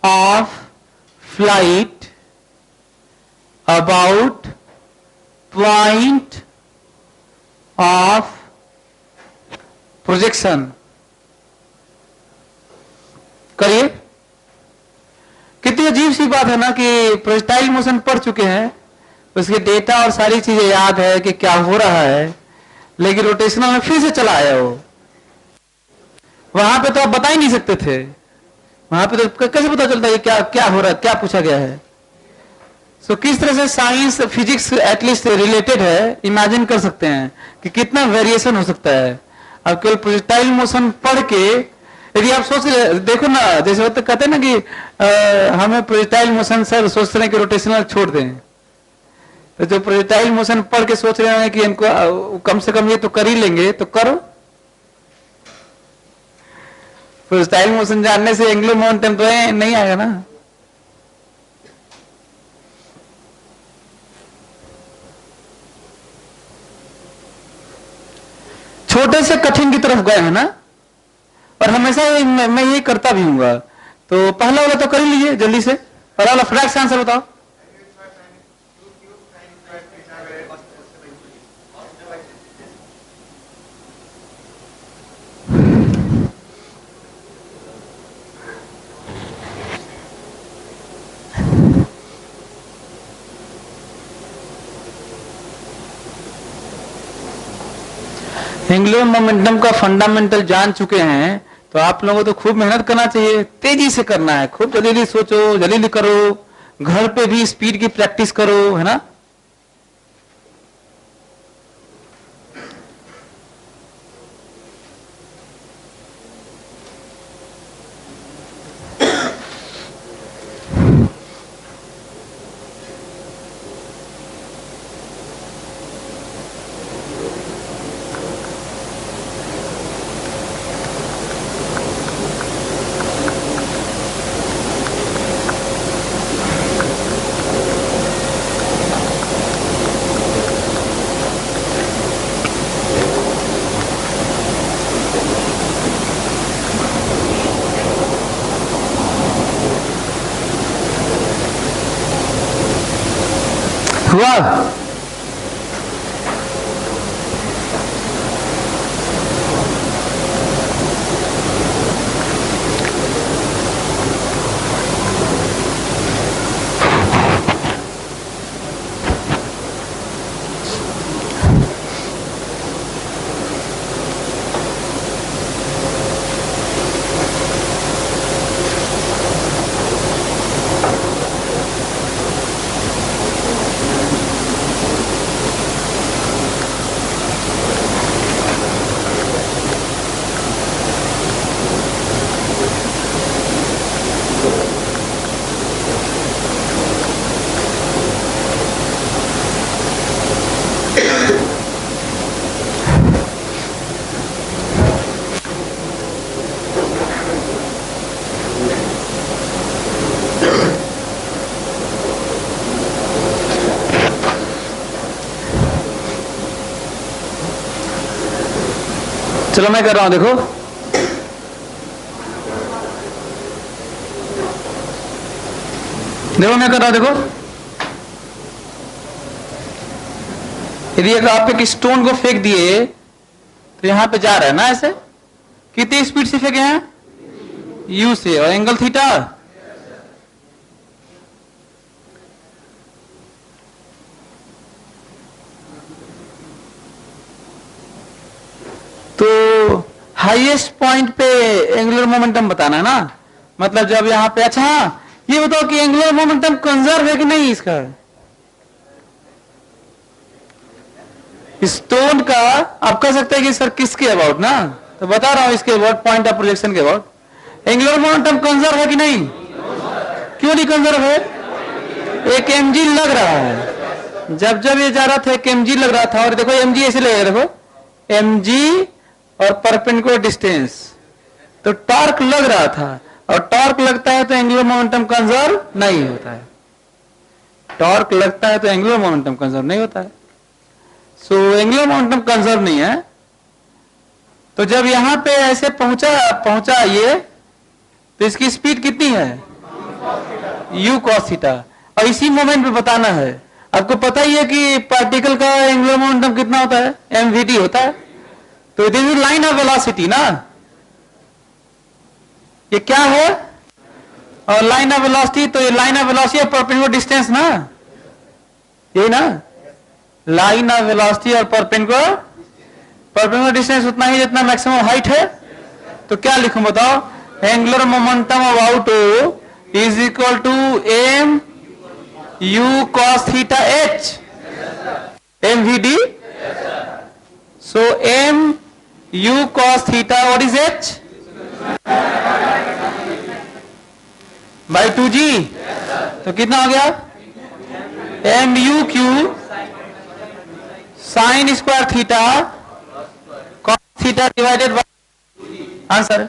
of flight about point of projection. करिए, कितनी अजीब सी बात है ना कि projectile motion पढ़ चुके हैं, उसके डेटा और सारी चीजें याद है कि क्या हो रहा है, लेकिन रोटेशनल में फिर से चला आया वो। वहां पे तो आप बता ही नहीं सकते थे, वहां पे तो कैसे पता चलता है क्या क्या हो रहा है, क्या पूछा गया है। सो किस तरह से साइंस फिजिक्स एटलीस्ट रिलेटेड है, इमेजिन कर सकते हैं कि कितना वेरिएशन हो सकता है। अब केवल प्रोजेक्टाइल मोशन पढ़ के यदि आप सोच देखो ना, जैसे होते कहते हैं ना कि हमें प्रोजेक्टाइल मोशन सर सोचते हैं कि रोटेशनल छोड़ दें, तो जो प्रोजेक्टाइल मोशन पढ़ के सोच रहे हैं कि इनको कम से कम ये तो कर ही लेंगे, तो करो। प्रोजेक्टाइल मोशन जानने से एंगुलर मोमेंटम तो नहीं आएगा ना। छोटे से कठिन की तरफ गए हैं ना, और हमेशा मैं ये करता भी हूँ। तो पहला वाला तो कर ही लीजिए जल्दी से, पहला वाला फ्रैक्ट आंसर बताओ। एंगुलर मोमेंटम का फंडामेंटल जान चुके हैं, तो आप लोगों को तो खूब मेहनत करना चाहिए, तेजी से करना है, खूब जल्दी सोचो, जल्दी करो, घर पे भी स्पीड की प्रैक्टिस करो, है ना। हुआ। चलो मैं कर रहा हूं, देखो देखो मैं कर रहा हूं, देखो यदि अगर आप एक स्टोन को फेंक दिए तो यहां पे जा रहा है ना, ऐसे कितनी स्पीड से फेंके हैं, यू से, और एंगल थीटा, तो हाईएस्ट पॉइंट पे एंगुलर मोमेंटम बताना है ना, मतलब जब यहां पे, अच्छा ये बताओ कि एंगुलर मोमेंटम कंजर्व है कि नहीं इसका, स्टोन का आप कह सकते हैं कि सर किसके अबाउट ना, तो बता रहा हूं इसके अबाउट, पॉइंट ऑफ प्रोजेक्शन के अबाउट, एंगुलर मोमेंटम कंजर्व है कि नहीं, क्यों नहीं कंजर्व है, एक mg लग रहा है, जब जब ये जा रहा था एक mg लग रहा था, और देखो mg ऐसे लगेगा, देखो mg और परपेंडिकुलर डिस्टेंस, तो टॉर्क लग रहा था, और टॉर्क लगता है तो एंगुलर मोमेंटम कंजर्व नहीं होता है, टॉर्क लगता है तो एंगुलर मोमेंटम कंजर्व नहीं होता है, सो एंगुलर मोमेंटम कंजर्व नहीं है। तो जब यहां पे ऐसे पहुंचा ये, तो इसकी स्पीड कितनी है, u cos थीटा, और इसी मोमेंट पे बताना है, आपको पता ही है कि पार्टिकल का एंगुलर मोमेंटम कितना होता है, mvt होता है, तो this is line of velocity ना, ये क्या है, और लाइन ऑफ वेलोसिटी, तो ये लाइन ऑफ वेलोसिटी और परपेंडिकुलर डिस्टेंस ना, यही ना, लाइन ऑफ वेलोसिटी और परपेंडिकुलर डिस्टेंस उतना ही जितना मैक्सिमम हाइट है, तो क्या लिखूं बताओ, angular momentum about O is equal to m u cos theta h mvd, so m u cos theta what is h by 2g, तो कितना हो गया, m u q sine square theta cos theta divided by answer,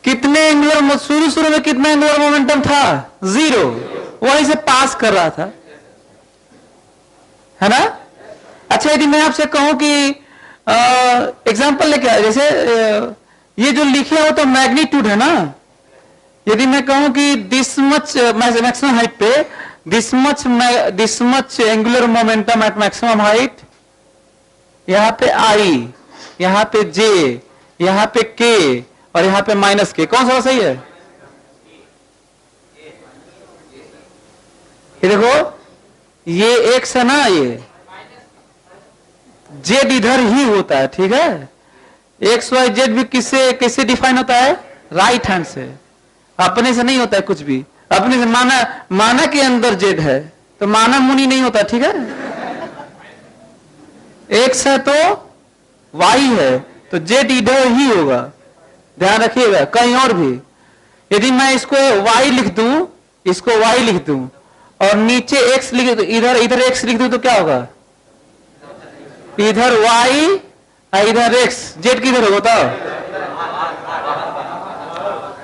कितने angular, शुरू में कितना angular momentum था, 0, वहीं से पास कर रहा था, है ना। अच्छा यदि मैं आपसे कहूं कि एग्जांपल लेके आए, जैसे ये जो लिखे हो तो मैग्नीट्यूड है ना, यदि मैं कहूं कि दिस मच मैक्सिमम हाइट पे this much angular momentum at maximum height, यहां पे I, यहां पे J, यहां पे K और यहां पे -K, कौन सा सही है, ये देखो ये x है ना, ये Z इधर ही होता है, ठीक है, एक्स वाई जेड भी किससे डिफाइन होता है, राइट हैंड से, अपने से नहीं होता है कुछ भी, अपने से माना के अंदर जेड है तो माना मुनि नहीं होता, ठीक है, एक्स है तो वाई है तो जेड इधर ही होगा, ध्यान रखिएगा, कहीं और भी, यदि मैं इसको वाई लिख दूं, इसको वाई लिख दूं और नीचे एक्स लिख दूं, इधर एक्स लिख दूं, तो क्या होगा, इधर वाई इधर एक्स, जेड किधर होगा बताओ,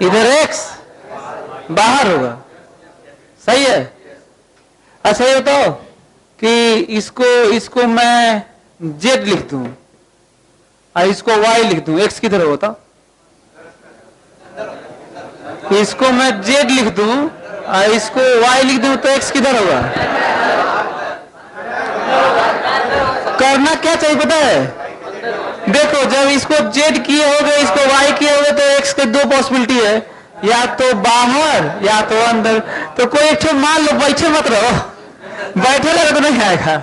इधर एक्स बाहर होगा, सही है। अच्छा ये बताओ कि इसको मैं जेड लिख दूं और इसको वाई लिख दूं, एक्स किधर होगा बताओ, इसको मैं जेड लिख दूं और इसको वाई लिख दूं तो एक्स किधर होगा, करना क्या चाहिए पता है, देखो जब इसको जेड किए होगे, इसको वाई किए होगे, तो एक्स के दो पॉसिबिलिटी है, या तो बाहर या तो अंदर, तो कोई एक मान लो, बैठे मत रहो, बैठे रहो तो नहीं आएगा,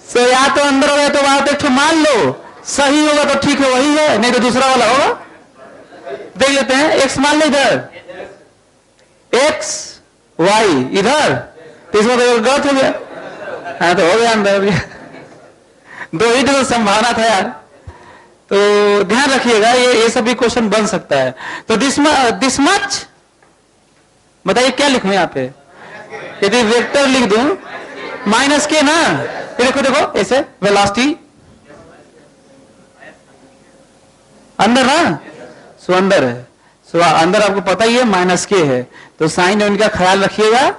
सो या तो अंदर होगा तो बाहर, तो एक मान लो, सही होगा तो ठीक है वही है, नहीं तो दूसरा वाला होगा, देख लेते हैं, एक्स मान लो इधर, एक्स वाई इधर, तो इसमें तो गलत हो गया, हाँ तो हो गया अंदर, दो ही तो संभावना था यार, तो ध्यान रखिएगा, ये सब भी क्वेश्चन बन सकता है। तो दिस मच बताइए क्या लिखूं यहाँ पे, यदि वेक्टर लिख दूं -K ना, ये देखो ऐसे वेलोसिटी अंदर ना, सो अंदर है, सो अंदर आपको पता ही है -K है, तो साइन इनका ख्याल रखिएगा,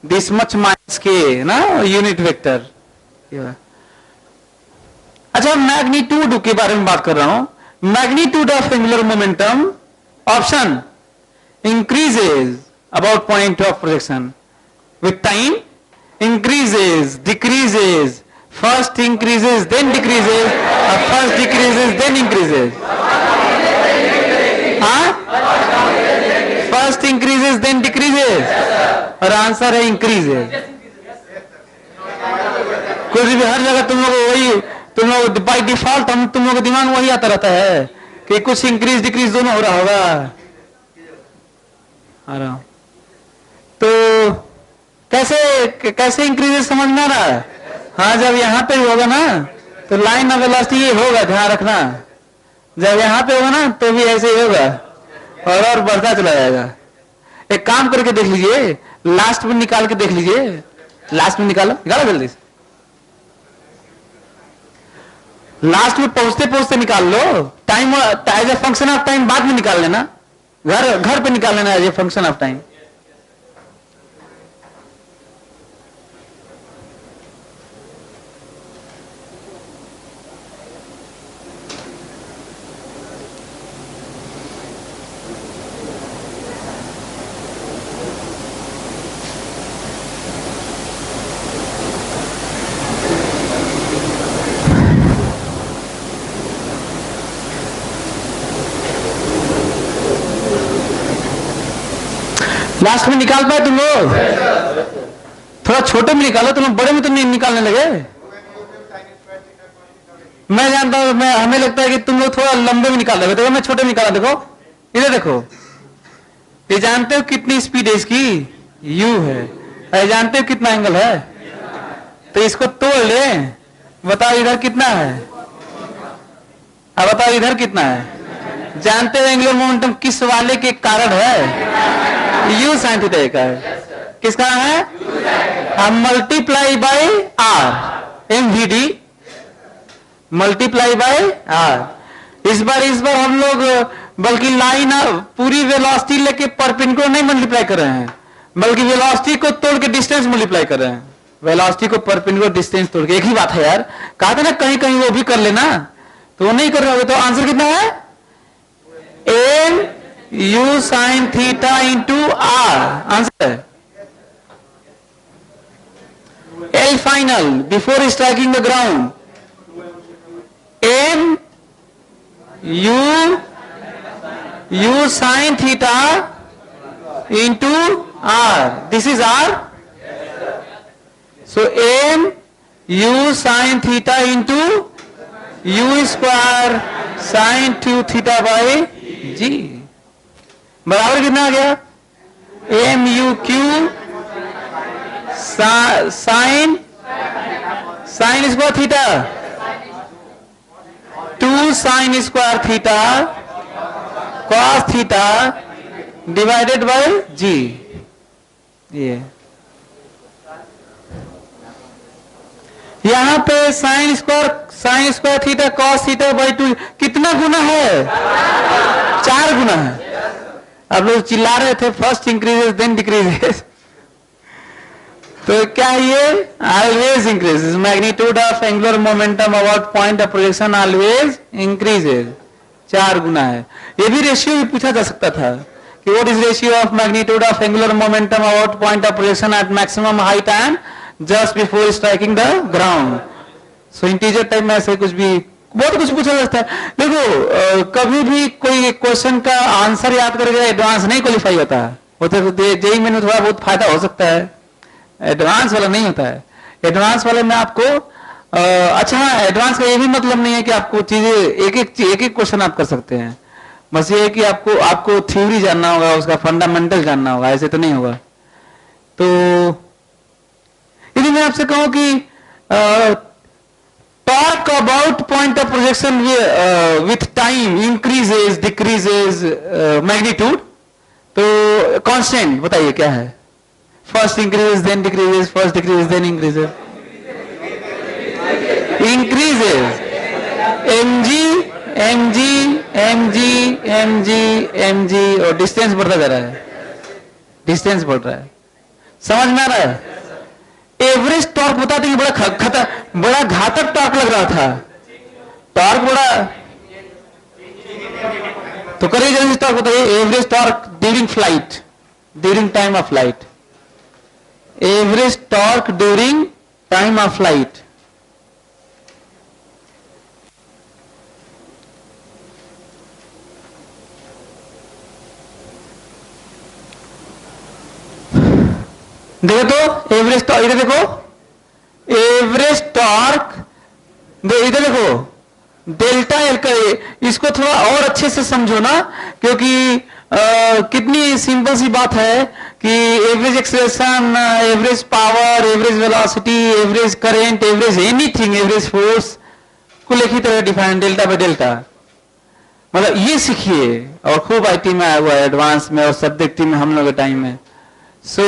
दिस मच -K ना, यूनिट वेक्टर। अच्छा, मैग्नीट्यूड के बारे में बात कर रहा हूं। Magnitude of angular momentum, option increases about point of projection with time, increases, decreases, first increases then decreases, or first decreases then increases? हाँ, first increases then decreases, और आंसर है increases। कुछ भी हर जगह तुम लोग वही, तुम लोग बाई डिफॉल्ट तुम लोग दिमाग वही आता रहता है कि कुछ इंक्रीज डिक्रीज दोनों हो रहा होगा। आ रहा तो कैसे कैसे इंक्रीजेस समझ में आ रहा है? हाँ, जब यहां पे होगा ना तो लाइन ऑफ वेलोसिटी ये होगा, ध्यान रखना। जब यहां पे होगा ना तो भी ऐसे ही होगा और बढ़ता चला जाएगा। एक काम करके देख लीजिए, लास्ट में निकाल के देख लीजिए, लास्ट में निकालो निकालो जल्दी से, लास्ट में पहुंचते पहुंचते निकाल लो। Time as a function of time बाद में निकाल लेना, घर पे निकाल लेना as a function of time. Last में निकाल पाए तुम लोग? थोड़ा छोटे में निकालो, तुम बड़े में तो नहीं निकालने लगे। मैं जानता हूं, मैं हमें लगता है कि तुम लोग थोड़ा लंबे में निकाल रहे हो। देखो मैं छोटे में निकाला, देखो इधर देखो। ये जानते हो कितनी स्पीड है इसकी? u है। ये जानते हो कितना एंगल है? तो इसको तोड़ ले, बताओ इधर कितना है। अब बताओ इधर कितना है? जानते हो एंगुलर मोमेंटम किस वाले के कारण है? u sin थीटा का है। किसका है? हम multiply by r, mvd multiply by r। इस बार हम लोग बल्कि लाइन पूरी वेलोसिटी लेके परपेंडिकुलर नहीं मल्टीप्लाई कर रहे हैं, बल्कि वेलोसिटी को तोड़ के डिस्टेंस मल्टीप्लाई कर रहे हैं। वेलोसिटी को परपेंडिकुलर डिस्टेंस तोड़ के, एक ही बात है यार। कहा था ना कहीं कहीं वो भी कर लेना, तो वो नहीं कर रहे हो। तो आंसर कितना है? m u sin theta into r answer है। L final before striking the ground, m u sin theta into r. This is r. So m u sin theta into u square sin 2 theta by g बराबर कितना आ गया? m u q sine square theta 2 sine square theta cos theta divided by g. ये यहां पे sine square theta cos theta by 2 कितना गुना है? 4 गुना है। अब लोग चिल्ला रहे थे फर्स्ट इंक्रीजेस देन डिक्रीजेस, तो क्या ये always increases. Magnitude of angular momentum about point of projection always increases, 4 गुना है। ये भी रेशियो भी पूछा जा सकता था कि what is ratio of magnitude of angular momentum about point of projection at maximum height and just before striking the ground. So integer type में ऐसे कुछ भी बहुत कुछ पूछा जा सकता है। देखो कभी भी कोई क्वेश्चन का आंसर याद करके एडवांस नहीं क्वालिफाई होता है। वो तो जेई में थोड़ा बहुत फायदा हो सकता है, एडवांस वाला नहीं होता है। एडवांस वाले में आपको अच्छा, एडवांस का ये भी मतलब नहीं है कि आपको चीजें एक एक क्वेश्चन आप कर सकते हैं। बस ये है कि आपको थ्योरी जानना होगा, उसका फंडामेंटल जानना होगा, ऐसे तो नहीं होगा। तो यदि मैं आपसे कहूं कि talk about point of projection with time increases decreases magnitude, तो कांस्टेंट बताइए क्या है? First increases, then decreases, first decreases, then increases. Increases. mg, mg, mg, mg, mg और डिस्टेंस बढ़ता जा रहा है, डिस्टेंस बढ़ रहा है। समझ में आ रहा है? एवरेज टॉर्क बताते हैं बड़ा घातक टॉर्क लग रहा था, टॉर्क बड़ा, तो करिए जल्दी से टॉर्क बताइए। Average torque during flight, during time of flight, average torque during time of flight. देखो तो एवरेज टॉर्क, इधर देखो, एवरेज टॉर्क, इधर देखो डेल्टा एल का। इसको थोड़ा और अच्छे से समझो ना, क्योंकि कितनी सिंपल सी बात है कि average acceleration, average power, average velocity, average current, average anything, average force को एक ही तरह डिफाइन, डेल्टा बाय डेल्टा। मतलब ये सीखिए, और खूब आईटी में आया हुआ है, एडवांस में और सब्जेक्टिव में हम लोग के टाइम में। सो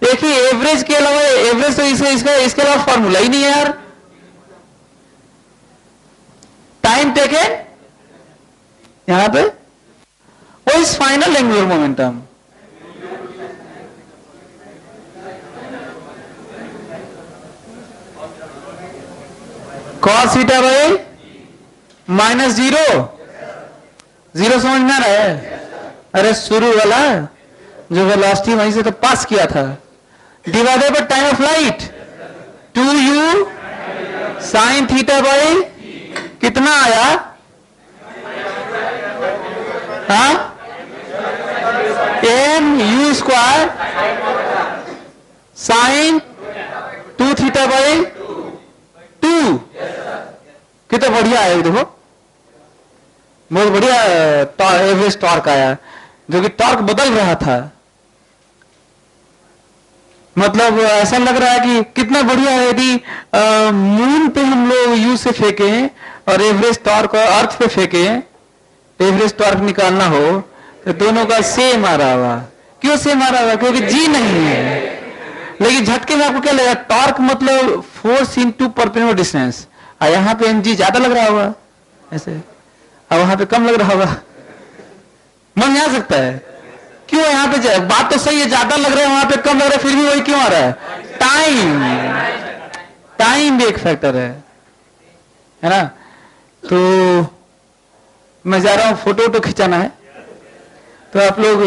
एक ही एवरेज के अलावा, एवरेज तो इसके अलावा फॉर्मूला ही नहीं है यार। टाइम टेकन यहां पे, वो इस final angular momentum, cos theta by minus zero, zero समझ में आ रहा है? अरे शुरू वाला जो वेलोसिटी वहीं से तो पास किया था, divided by time of light, 2u sine theta by कितना आया? हाँ, m u square sine 2 theta by 2। कितना बढ़िया आया, देखो बहुत बढ़िया एवरेज टॉर्क आया, जो कि टॉर्क बदल रहा था। मतलब ऐसा लग रहा है कि कितना बढ़िया है। यदि मून पे हम लोग यू से फेंके और एवरेज टॉर्क अर्थ पे फेंके, एवरेज टॉर्क निकालना हो तो दोनों का सेम आ रहा होगा। क्यों सेम आ रहा होगा? क्योंकि जी नहीं है। लेकिन झटके में आपको क्या लगेगा? टॉर्क मतलब फोर्स इनटू परपेंडिकुलर डिस्टेंस, और यहां पे एमजी ज्यादा लग रहा होगा ऐसे, और वहां पे कम लग रहा होगा। मन आ सकता है क्यों? यहां पे बात तो सही है, ज्यादा लग रहा है, वहां पे कम लग रहा है, फिर भी वही क्यों आ रहा है? टाइम, टाइम भी एक फैक्टर है ना। तो मैं जा रहा हूं, फोटो वोटो खिंचाना है, तो आप लोग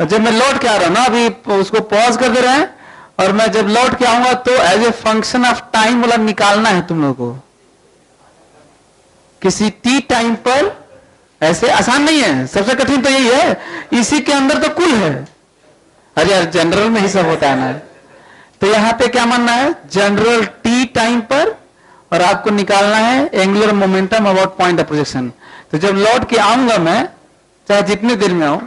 जब मैं लौट के आ रहा हूं ना, अभी उसको पॉज कर दे रहे हैं, और मैं जब लौट के आऊंगा तो as a function of time वाला निकालना है तुम लोगों को, किसी टी टाइम पर। ऐसे आसान नहीं है, सबसे कठिन तो यही है, इसी के अंदर तो कुल है। अरे यार जनरल में ही सब होता है ना। तो यहां पे क्या मानना है? जनरल टी टाइम पर, और आपको निकालना है angular momentum about point of projection. तो जब लौट के आऊंगा मैं, चाहे जितनी देर में आऊं,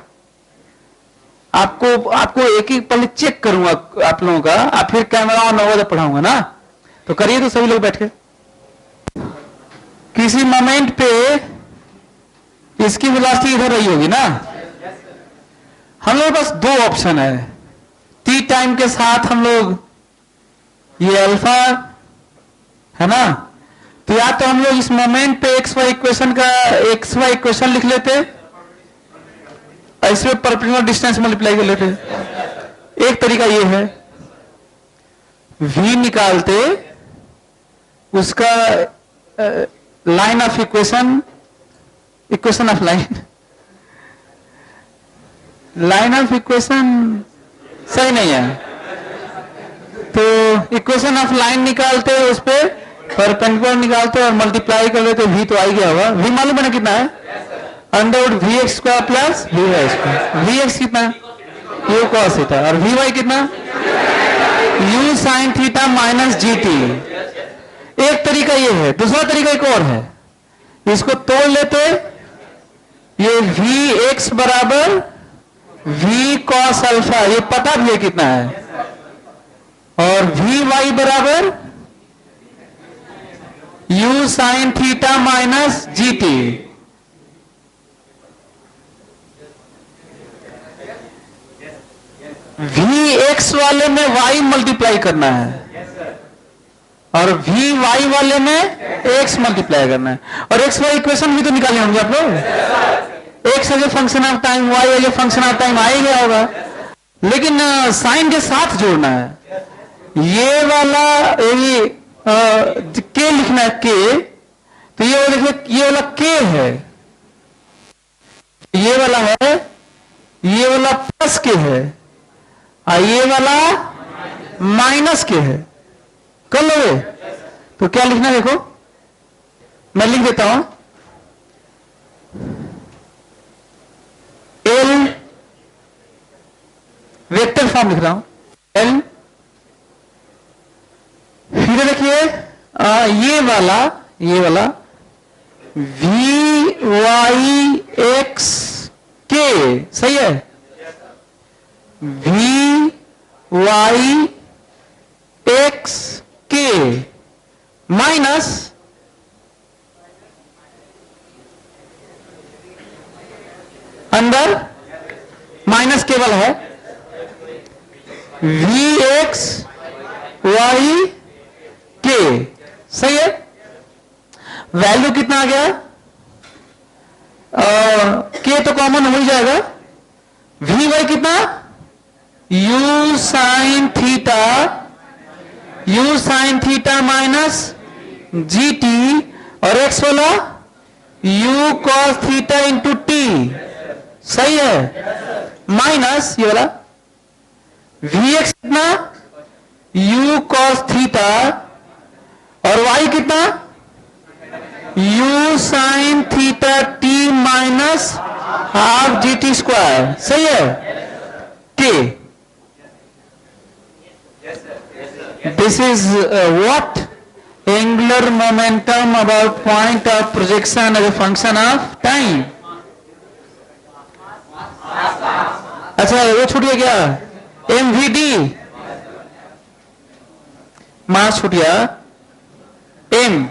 आपको एक एक पल चेक करूंगा आप लोगों का, आप फिर कैमरा ऑन होगा जब पढ़ाऊंगा ना। तो करिए तो सभी लोग बैठ के। किसी मोमेंट पे इसकी वेलोसिटी इधर रही होगी ना, हम लोग बस दो ऑप्शन है टी टाइम के साथ। हम लोग ये अल्फा है ना, तो या तो हम लोग इस मोमेंट पे एक्स वाई इक्वेशन लिख लेते, इसमें परपेंडिकुलर डिस्टेंस मल्टीप्लाई कर लेते। एक तरीका ये है, v निकालते, उसका line of equation of line of equation सही नहीं है, तो इक्वेशन ऑफ लाइन निकालते, उस पे परपेंडिकुलर निकालते और मल्टीप्लाई कर लेते, v तो आ गया होगा। v मालूम है ना कितना है? Under root v x square plus v y square. V x कितना? यू कॉस थीटा, और वी वाई कितना? U sine theta minus g t. एक तरीका ये है, दूसरा तरीका एक और है, इसको तोड़ लेते, ये वी एक्स बराबर वी कॉस अल्फा, ये पता भी है कितना है, और वी वाई बराबर u sine theta minus g t. V x वाले में y मल्टीप्लाई करना है, और वी वाई वाले में x मल्टीप्लाई करना है, और x वाई इक्वेशन भी तो निकालने होंगे आप लोग। x as a function of time, y as a function of time आ ही गया होगा, लेकिन साइन के साथ जोड़ना है। ये वाला के लिखना है के, तो ये वाला देखिए, ये वाला के है, ये वाला है, ये वाला प्लस के है और ये वाला माइनस के है। कर लोगे? तो क्या लिखना है देखो, मैं लिख देता हूं, एल, वेक्टर फॉर्म लिख रहा हूं, एल, फिर देखिए ये वाला वी वाई एक्स के, सही है, वी वाई एक्स के माइनस अंदर माइनस केवल है वी एक्स वाई के, सही है। वैल्यू कितना आ गया, के तो कॉमन हो ही जाएगा, वी वाई कितना, u sine theta minus g t, और एक्स वाला u cos theta into t, सही है, माइनस ये वाला वी एक्स कितना, यू कॉस थीटा, और वाई कितना, u sine theta t minus half g t square, सही है, के। This is what angular momentum about point of projection as a function of time. अच्छा वो छूट गया क्या, एमवीडी, मास छूट गया, एम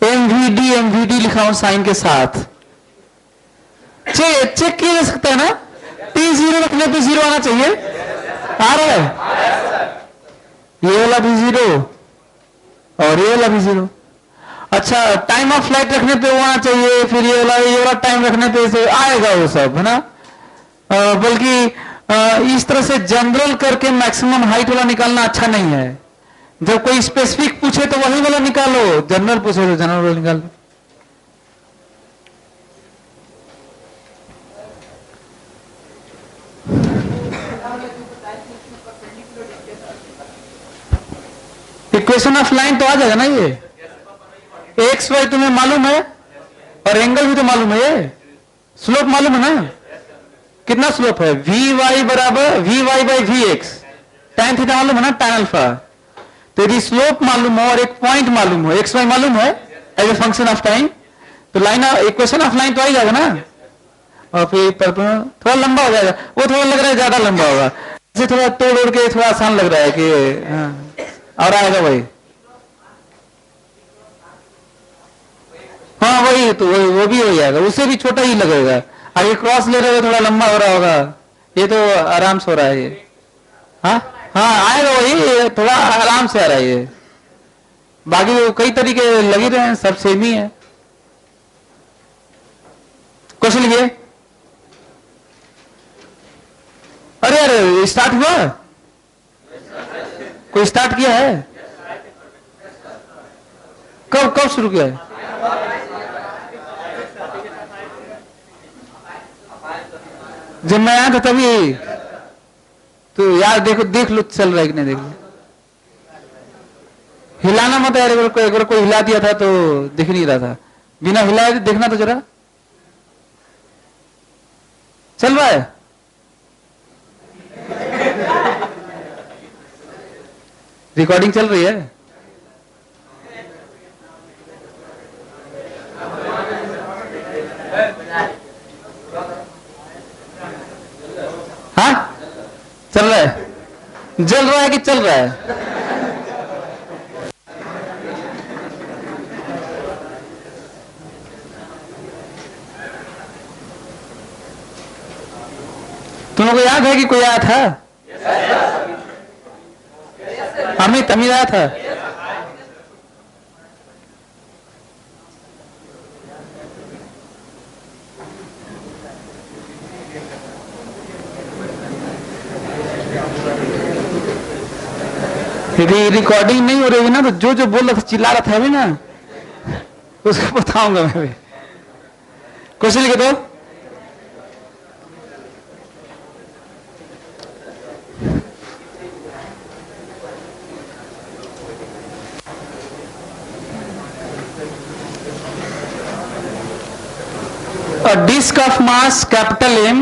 एमवीडी लिखा हूं साइन के साथ, चेक किया जा सकता है ना, टी जीरो रखने पे जीरो आना चाहिए, आ रहा है, ये वाला भी जीरो और ये वाला भी जीरो। अच्छा टाइम ऑफ फ्लाइट रखने पे वो आना चाहिए, फिर ये वाला टाइम रखने पे से आएगा वो सब, है ना। बल्कि इस तरह से जनरल करके मैक्सिमम हाइट वाला निकालना अच्छा नहीं है, जब कोई स्पेसिफिक पूछे तो वही वाला निकालो, जनरल पूछे तो जनरल वाला निकालो। इक्वेशन ऑफ लाइन तो आ जाएगा ना, ये एक्स वाई तुम्हें मालूम है और एंगल भी तो मालूम है, स्लोप मालूम है ना, कितना स्लोप है, वी वाई बराबर v y by v x, tan theta मालूम है ना, tan अल्फा। तो यदि स्लोप मालूम हो और एक पॉइंट मालूम हो, एक्स वाई मालूम है as a function of time, तो लाइन इक्वेशन ऑफ लाइन तो आ ही जाएगा ना। और फिर थोड़ा लंबा हो जाएगा, वो थोड़ा लग रहा है ज्यादा लंबा होगा, इसे थोड़ा तोड़ उड़ के थोड़ा आसान लग रहा है कि हाँ, और आएगा वही, हाँ वही तो वो भी हो जाएगा, उससे भी छोटा ही लगेगा। आगे क्रॉस ले रहे हो थोड़ा लंबा हो रहा होगा, ये तो आराम से हो रहा है ये, हाँ हाँ आएगा वही, थोड़ा आराम से आ रहा है ये, बाकी वो कई तरीके लगे रहे हैं, सब सेम ही है। क्वेश्चन लिखिए। अरे अरे स्टार्ट हुआ, कोई स्टार्ट किया है, कब कब शुरू किया है, जब मैं आया था तभी, तो यार देखो देख लो चल रहा है कि नहीं, देख लो, हिलाना मत यार, एक बार कोई हिला दिया था तो दिख नहीं रहा था, बिना हिलाए देखना तो जरा, चल रहा है, रिकॉर्डिंग चल रही है, हाँ चल रहा है, जल रहा है कि चल रहा है, तुम लोग को याद है कि कोई आया था, अमित आया था, यदि रिकॉर्डिंग नहीं हो रही है ना तो जो जो बोल रहा था चिल्ला रहा था अभी ना उसको बताऊंगा मैं भी। क्वेश्चन लिखे दो। A disk of mass capital M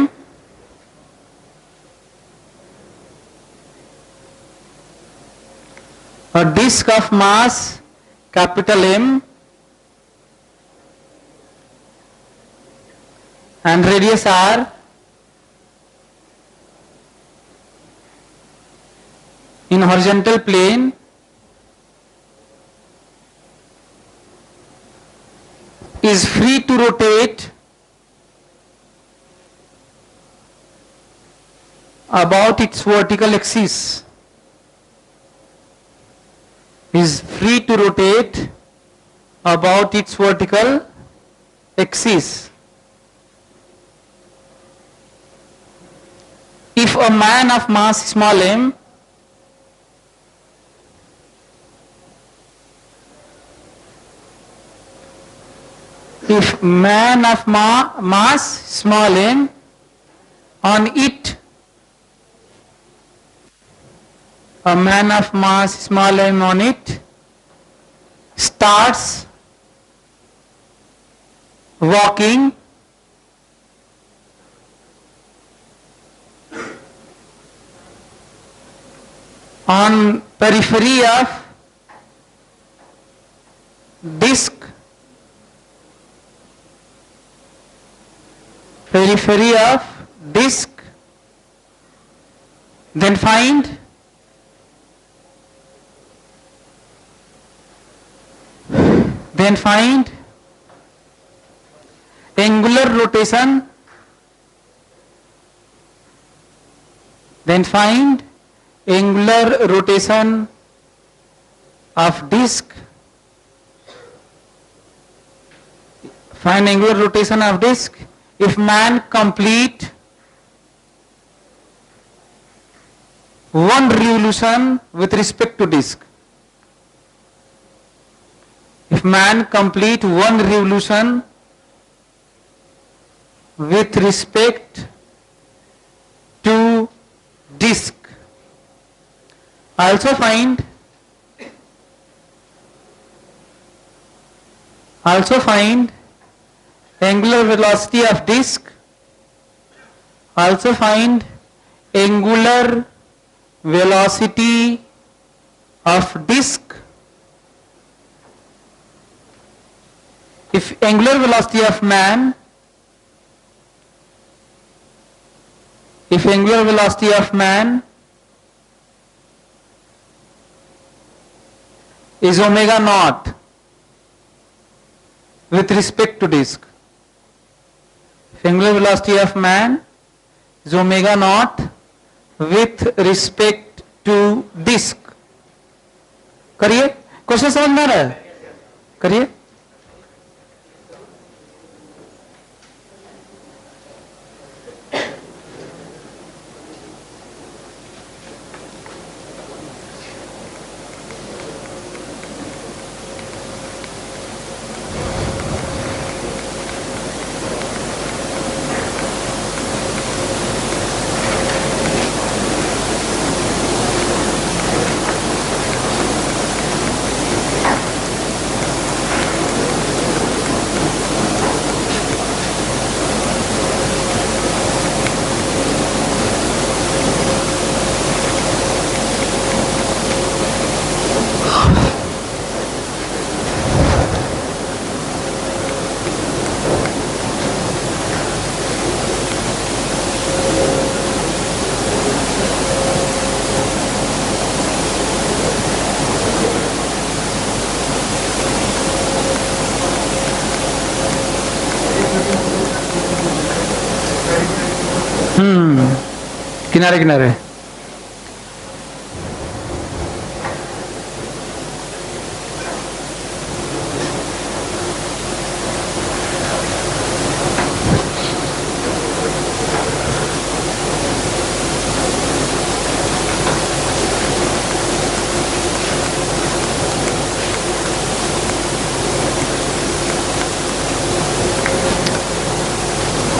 a disk of mass capital M and radius R in horizontal plane is free to rotate about its vertical axis, is free to rotate about its vertical axis. If a man of mass small m if man of mass small m on it, a man of mass small m on it starts walking on periphery of disk, then find angular rotation, of disk, find angular rotation of disk if man complete one revolution with respect to disk. If man complete one revolution with respect to disk. Also find angular velocity of disk, if angular velocity of man is omega naught with respect to disk. If angular velocity of man is omega naught with respect to disk. करिए, question समझ में आ रहा है? करिए। किनारे किनारे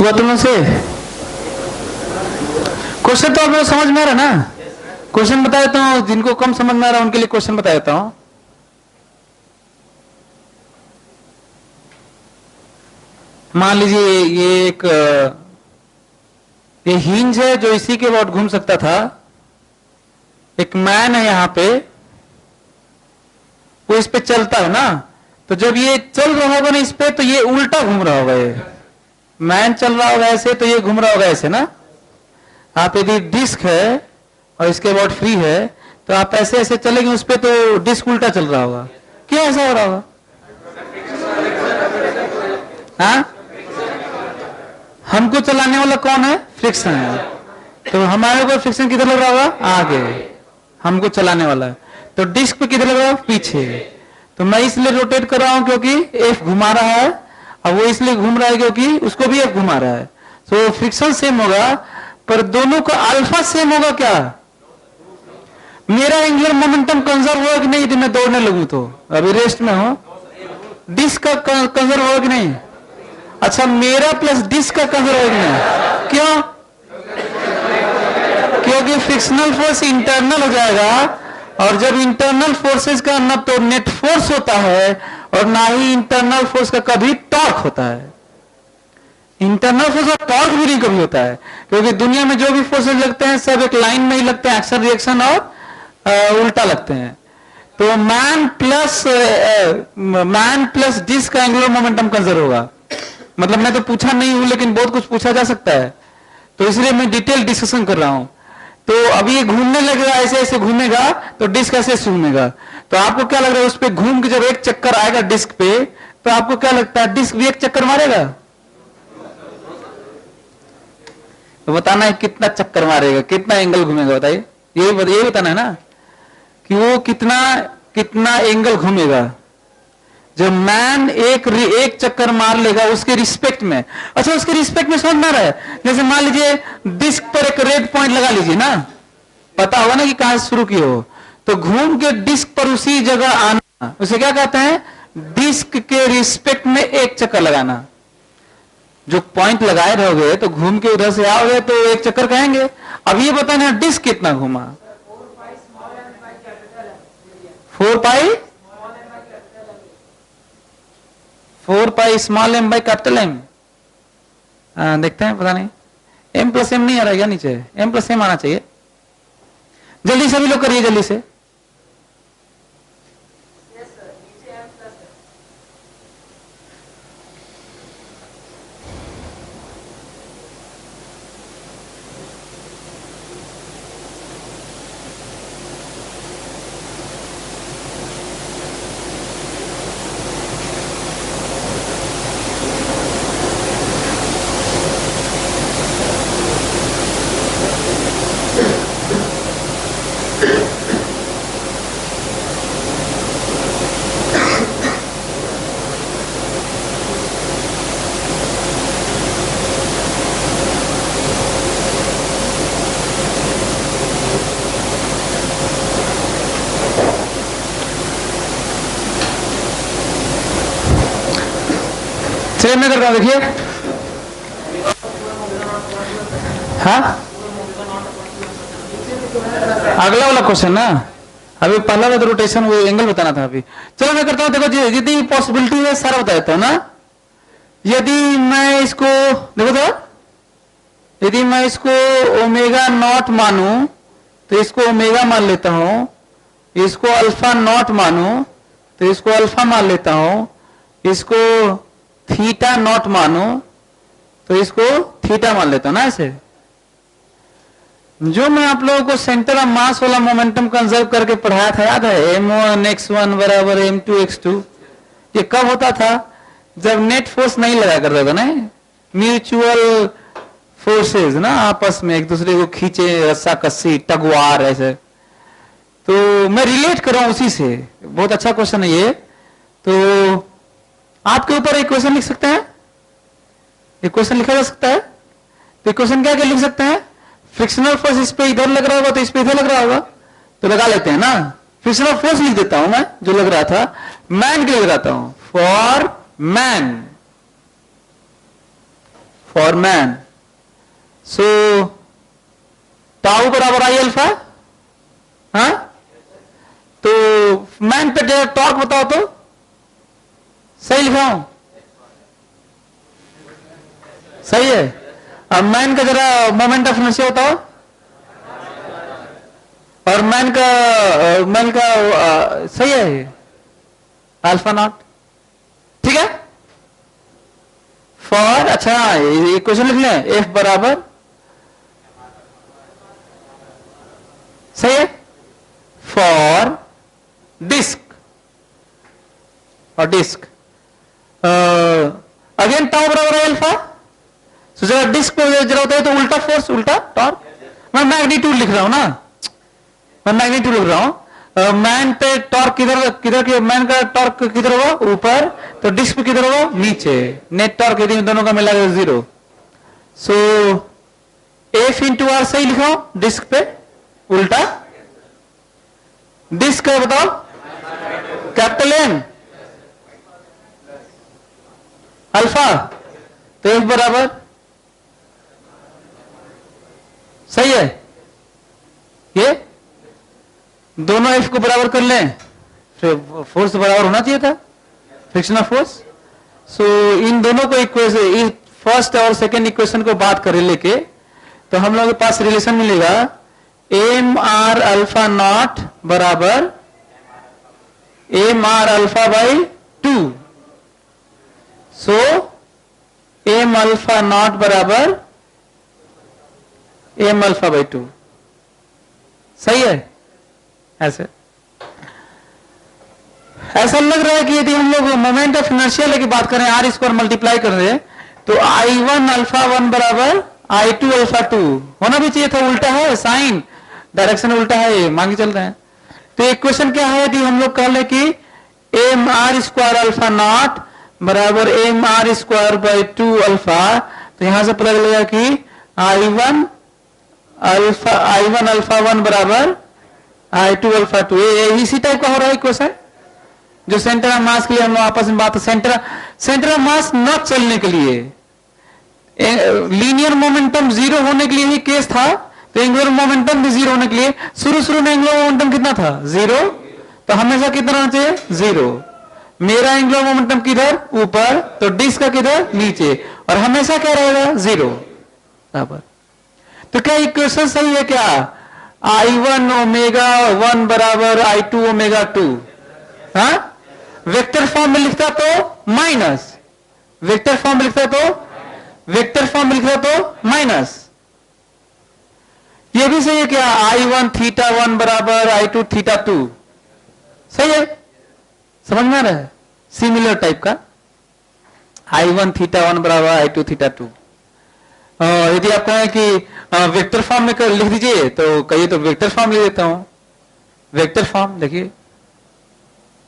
हुआ तुम लोग से? क्वेश्चन तो आप लोग समझ में आ रहा ना? क्वेश्चन बता देता हूँ, जिनको कम समझ में आ रहा है उनके लिए क्वेश्चन बता देता हूँ। मान लीजिए ये एक ये हिंज है जो इसी के अबाउट घूम सकता था। एक मैन है यहां पे, वो इस पे चलता है ना, तो जब ये चल रहा होगा ना इस पे, तो ये उल्टा घूम रहा होगा। ये मैन चल रहा होगा ऐसे, तो ये घूम रहा होगा ऐसे ना। आप यदि डिस्क है और इसके अबाउट फ्री है, तो आप ऐसे ऐसे चलेंगे उस पे, तो डिस्क उल्टा चल रहा होगा। क्यों ऐसा हो रहा होगा? हाँ, हमको चलाने वाला कौन है? फ्रिक्शन है। तो हमारे को फ्रिक्शन किधर लग रहा होगा? आगे। हमको चलाने वाला है। तो डिस्क पे किधर लग रहा है? पीछे। तो मैं इसलिए रोटेट कर रहा हूं क्योंकि एफ घुमा रहा है, और वो इसलिए घूम रहा है क्योंकि उसको भी एफ घुमा रहा है। तो फ्रिक्शन सेम होगा, पर दोनों का अल्फा सेम होगा क्या? मेरा एंगुलर मोमेंटम कंजर्व होगा कि नहीं यदि मैं दौड़ने लगूं तो? अभी रेस्ट में हूं, डिस्क का कंजर्व होगा कि नहीं? अच्छा, मेरा प्लस डिस्क का कंजर्व होगा कि नहीं? क्यों? क्योंकि फ्रिक्शनल फोर्स इंटरनल हो जाएगा, और जब इंटरनल फोर्सेस का न तो नेट फोर्स होता है और ना ही इंटरनल फोर्स का कभी टॉर्क होता है। इंटरनल फोर्स और टॉर्क भी नहीं कभी होता है, क्योंकि दुनिया में जो भी फोर्सेस लगते हैं सब एक लाइन में ही लगते हैं, एक्शन रिएक्शन और उल्टा लगते हैं। तो मैन प्लस डिस्क का एंगुलर मोमेंटम कंजर्व होगा। मतलब मैं तो पूछा नहीं हूं, लेकिन बहुत कुछ पूछा जा सकता है, तो इसलिए मैं डिटेल डिस्कशन कर रहा हूं। तो अभी ये घूमने लगेगा, ऐसे ऐसे घूमेगा, तो डिस्क ऐसे घूमेगा। तो आपको क्या लग रहा है, उस पर घूम के जब एक चक्कर आएगा डिस्क पे, तो आपको क्या लगता है, डिस्क भी एक चक्कर मारेगा? तो बताना है कितना चक्कर मारेगा, कितना एंगल घूमेगा, बताइए। यही बताना है ना कि वो कितना एंगल घूमेगा। जब मैन एक चक्कर मार लेगा उसके रिस्पेक्ट में। अच्छा, उसके रिस्पेक्ट में समझ में आ रहा है? जैसे मान लीजिए डिस्क पर एक रेड पॉइंट लगा लीजिए ना, पता होगा ना कि कहां से शुरू की हो, तो घूम के डिस्क पर उसी जगह आना, उसे क्या कहते हैं? डिस्क के रिस्पेक्ट में एक चक्कर लगाना। जो पॉइंट लगाए रहोगे तो घूम के उधर से आओगे तो एक चक्कर कहेंगे। अब ये बताना डिस्क कितना घूमा? 4 pi small m by capital m. देखते हैं, पता नहीं एम प्लस एम नहीं आ रहा है क्या नीचे? एम प्लस एम आना चाहिए। जल्दी सभी लोग करिए जल्दी से। चलिए मैं करता हूं, देखिए। हाँ, अगला वाला क्वेश्चन ना, अभी पहला वाला रोटेशन वो एंगल बताना था अभी। चलो मैं करता हूं, देखो यदि पॉसिबिलिटी है सारा बता देता हूं ना। यदि मैं इसको देखो तो, यदि मैं इसको ओमेगा नॉट मानूं तो इसको ओमेगा मान लेता हूं, इसको अल्फा नॉट मानूं तो इसको अल्फा मान लेता हूं, इसको थीटा नॉट मानो तो इसको थीटा मान लेता हूं ना। ऐसे जो मैं आप लोगों को सेंटर ऑफ मास वाला मोमेंटम कंजर्व करके पढ़ाया था, याद है? m1x1 बराबर m2x2। ये कब होता था? जब नेट फोर्स नहीं लगा करता था ना, म्यूचुअल फोर्सेस ना, आपस में एक दूसरे को खींचे, रस्सा कस्सी, टगवार, ऐसे। तो मैं रिलेट कर रहा हूं उसी से। बहुत अच्छा क्वेश्चन है ये। तो आपके ऊपर एक क्वेश्चन लिख सकते हैं, एक क्वेश्चन लिखा जा सकता है। तो क्वेश्चन क्या क्या लिख सकते हैं? फ्रिक्शनल फोर्स इस पे इधर लग रहा होगा तो इस पे इधर लग रहा होगा, तो लगा लेते हैं ना। फ्रिक्शनल फोर्स लिख देता हूं मैं, जो लग रहा था। मैन के लिए लगाता हूं, for man, for man. So tau बराबर आई अल्फा। हाँ, तो मैन पे टॉर्क बताओ तो, सही लिखा हूं? सही है। अब मैन का जरा मोमेंट ऑफ इनर्शिया बताओ, और मैन का सही है ये अल्फा नॉट। ठीक है। फॉर, अच्छा ये क्वेश्चन लिख लें, एफ बराबर, सही है, फॉर डिस्क, और डिस्क अगेन टाउ बराबर है अल्फा। तो जरा डिस्क को जरा होता है तो उल्टा फोर्स, उल्टा टॉर्क। मैं मैग्नीट्यूड लिख रहा हूं ना, मैं मैग्नीट्यूड लिख रहा हूं। मैन पे टॉर्क किधर किधर, मैन का टॉर्क किधर होगा, ऊपर, तो डिस्क पे किधर होगा, नीचे। नेट टॉर्क यदि दोनों का मिला 0। सो एफ इंटू आर सही लिखो, डिस्क पे उल्टा। डिस्क है बताओ, कैपिटल एन अल्फा, तो एफ बराबर, सही है, ये दोनों एफ को बराबर कर लें, फोर्स बराबर होना चाहिए था, फ्रिक्शनल फोर्स। सो इन दोनों को इक्वेशन, फर्स्ट और सेकेंड इक्वेशन को बात करें लेके, तो हम लोगों के पास रिलेशन मिलेगा एम आर अल्फा नॉट बराबर m r alpha by 2। So m alpha not बराबर एम अल्फा बाई 2। सही है। ऐसा लग रहा है कि यदि हम लोग मोमेंट ऑफ इनर्शिया लेके बात करें, आर स्क्वायर मल्टीप्लाई कर रहे हैं, तो I1 अल्फा 1 बराबर I2 अल्फा 2 होना भी चाहिए था। उल्टा है, साइन डायरेक्शन उल्टा है, मांगे चल रहे हैं। तो इक्वेशन क्या है, यदि हम लोग कह ले कि m r square alpha not बराबर m r square by 2 alpha, तो यहां से पता चलेगा कि I1 अल्फा 1 बराबर I2 अल्फा 2। इसी टाइप का हो रहा है इक्वेशन, जो सेंटर ऑफ मास के लिए हम लोग आपस में बात, सेंटर ऑफ मास न चलने के लिए, लीनियर मोमेंटम 0 होने के लिए ही केस था, तो एंगुलर मोमेंटम भी 0 होने के लिए, शुरू में एंगुलर मोमेंटम कितना था, 0, तो हमेशा कितना होना चाहिए, 0। मेरा एंगुलर मोमेंटम किधर, ऊपर, तो डिस्क का किधर, नीचे, और हमेशा क्या रहेगा, 0 बराबर। तो क्या इक्वेशन सही है क्या, I1 ओमेगा 1 बराबर I2 ओमेगा 2। हाँ, वेक्टर फॉर्म में लिखता तो माइनस, वेक्टर फॉर्म में लिखता तो माइनस। ये भी सही है क्या, I1 थीटा 1 बराबर I2 थीटा 2। सही है, समझ में आ रहा है, सिमिलर टाइप का, I1 थीटा 1 बराबर I2 थीटा 2। यदि आप कहें कि वेक्टर फॉर्म में लिख दीजिए, तो कहिए तो वेक्टर फॉर्म लिख देता हूं। वेक्टर फॉर्म देखिए,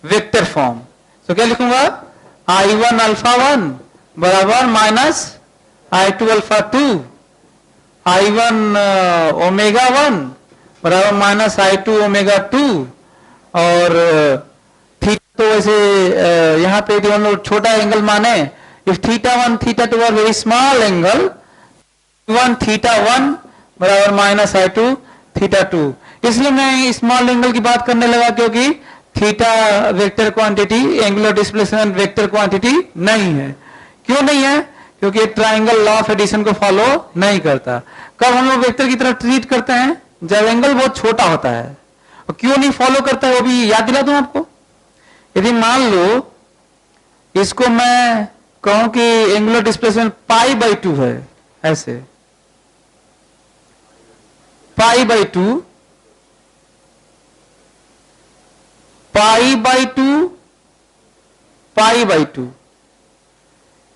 वेक्टर फॉर्म, तो क्या लिखूंगा, I1 अल्फा 1 बराबर minus I2 alpha 2, I1 omega 1 बराबर माइनस I2 ओमेगा 2, और थीटा, तो वैसे यहां पे यदि हम लोग छोटा एंगल माने, if theta 1 theta 2 are very small angle, 1 theta 1 बराबर माइनस I2 थीटा 2। इसलिए मैं स्मॉल एंगल की बात करने लगा, क्योंकि theta vector quantity, angular displacement vector quantity नहीं है। क्यों नहीं है, क्योंकि ट्राइंगल लॉ ऑफ एडिशन को फॉलो नहीं करता। कब हम लोग वेक्टर की तरह ट्रीट करते हैं, जब एंगल बहुत छोटा होता है। और क्यों नहीं फॉलो करता है, वो भी याद दिला दूं आपको। यदि मान लो इसको मैं कहूं कि एंगुलर डिस्प्लेसमेंट पाई बाई 2 है, ऐसे पाई by 2, pi by 2, pi by 2,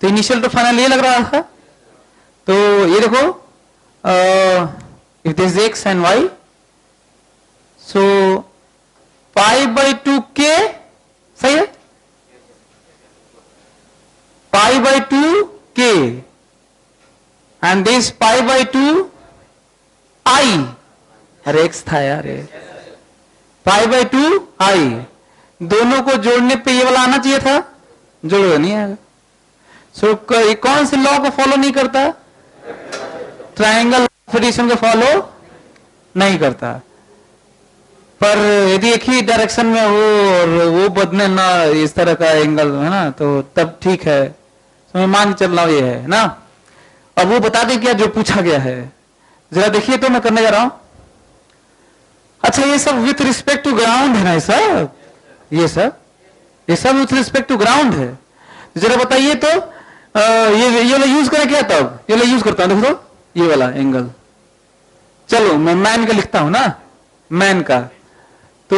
तो इनिशियल तो फाइनल ये लग रहा था। तो ये देखो, if this x and y, so pi by 2 के, सही है, पाई बाई 2 के, and this pi by 2 i, अरे एक्स था यार, पाई बाई 2 आई, दोनों को जोड़ने पे ये वाला आना चाहिए था, जोड़ो नहीं आएगा। सो कौन से लॉ को फॉलो नहीं करता? ट्रायंगल ऑफ एडिशन को फॉलो नहीं करता। पर यदि एक ही डायरेक्शन में हो और वो बदले ना इस तरह का एंगल है ना, तो तब ठीक है, तो मैं मान के चल रहा हूं ये है ना। अब वो बता दे क्या जो पूछा गया है, जरा देखिए तो मैं करने जा रहा हूं। अच्छा ये सब विथ रिस्पेक्ट टू ग्राउंड है ना, ये सब विथ रिस्पेक्ट टू ग्राउंड है। जरा बताइए तो ये वाला यूज करें क्या? तब ये वाला यूज करता हूं, देखो तो ये वाला एंगल। चलो मैं मैन का लिखता हूं ना, मैन का, तो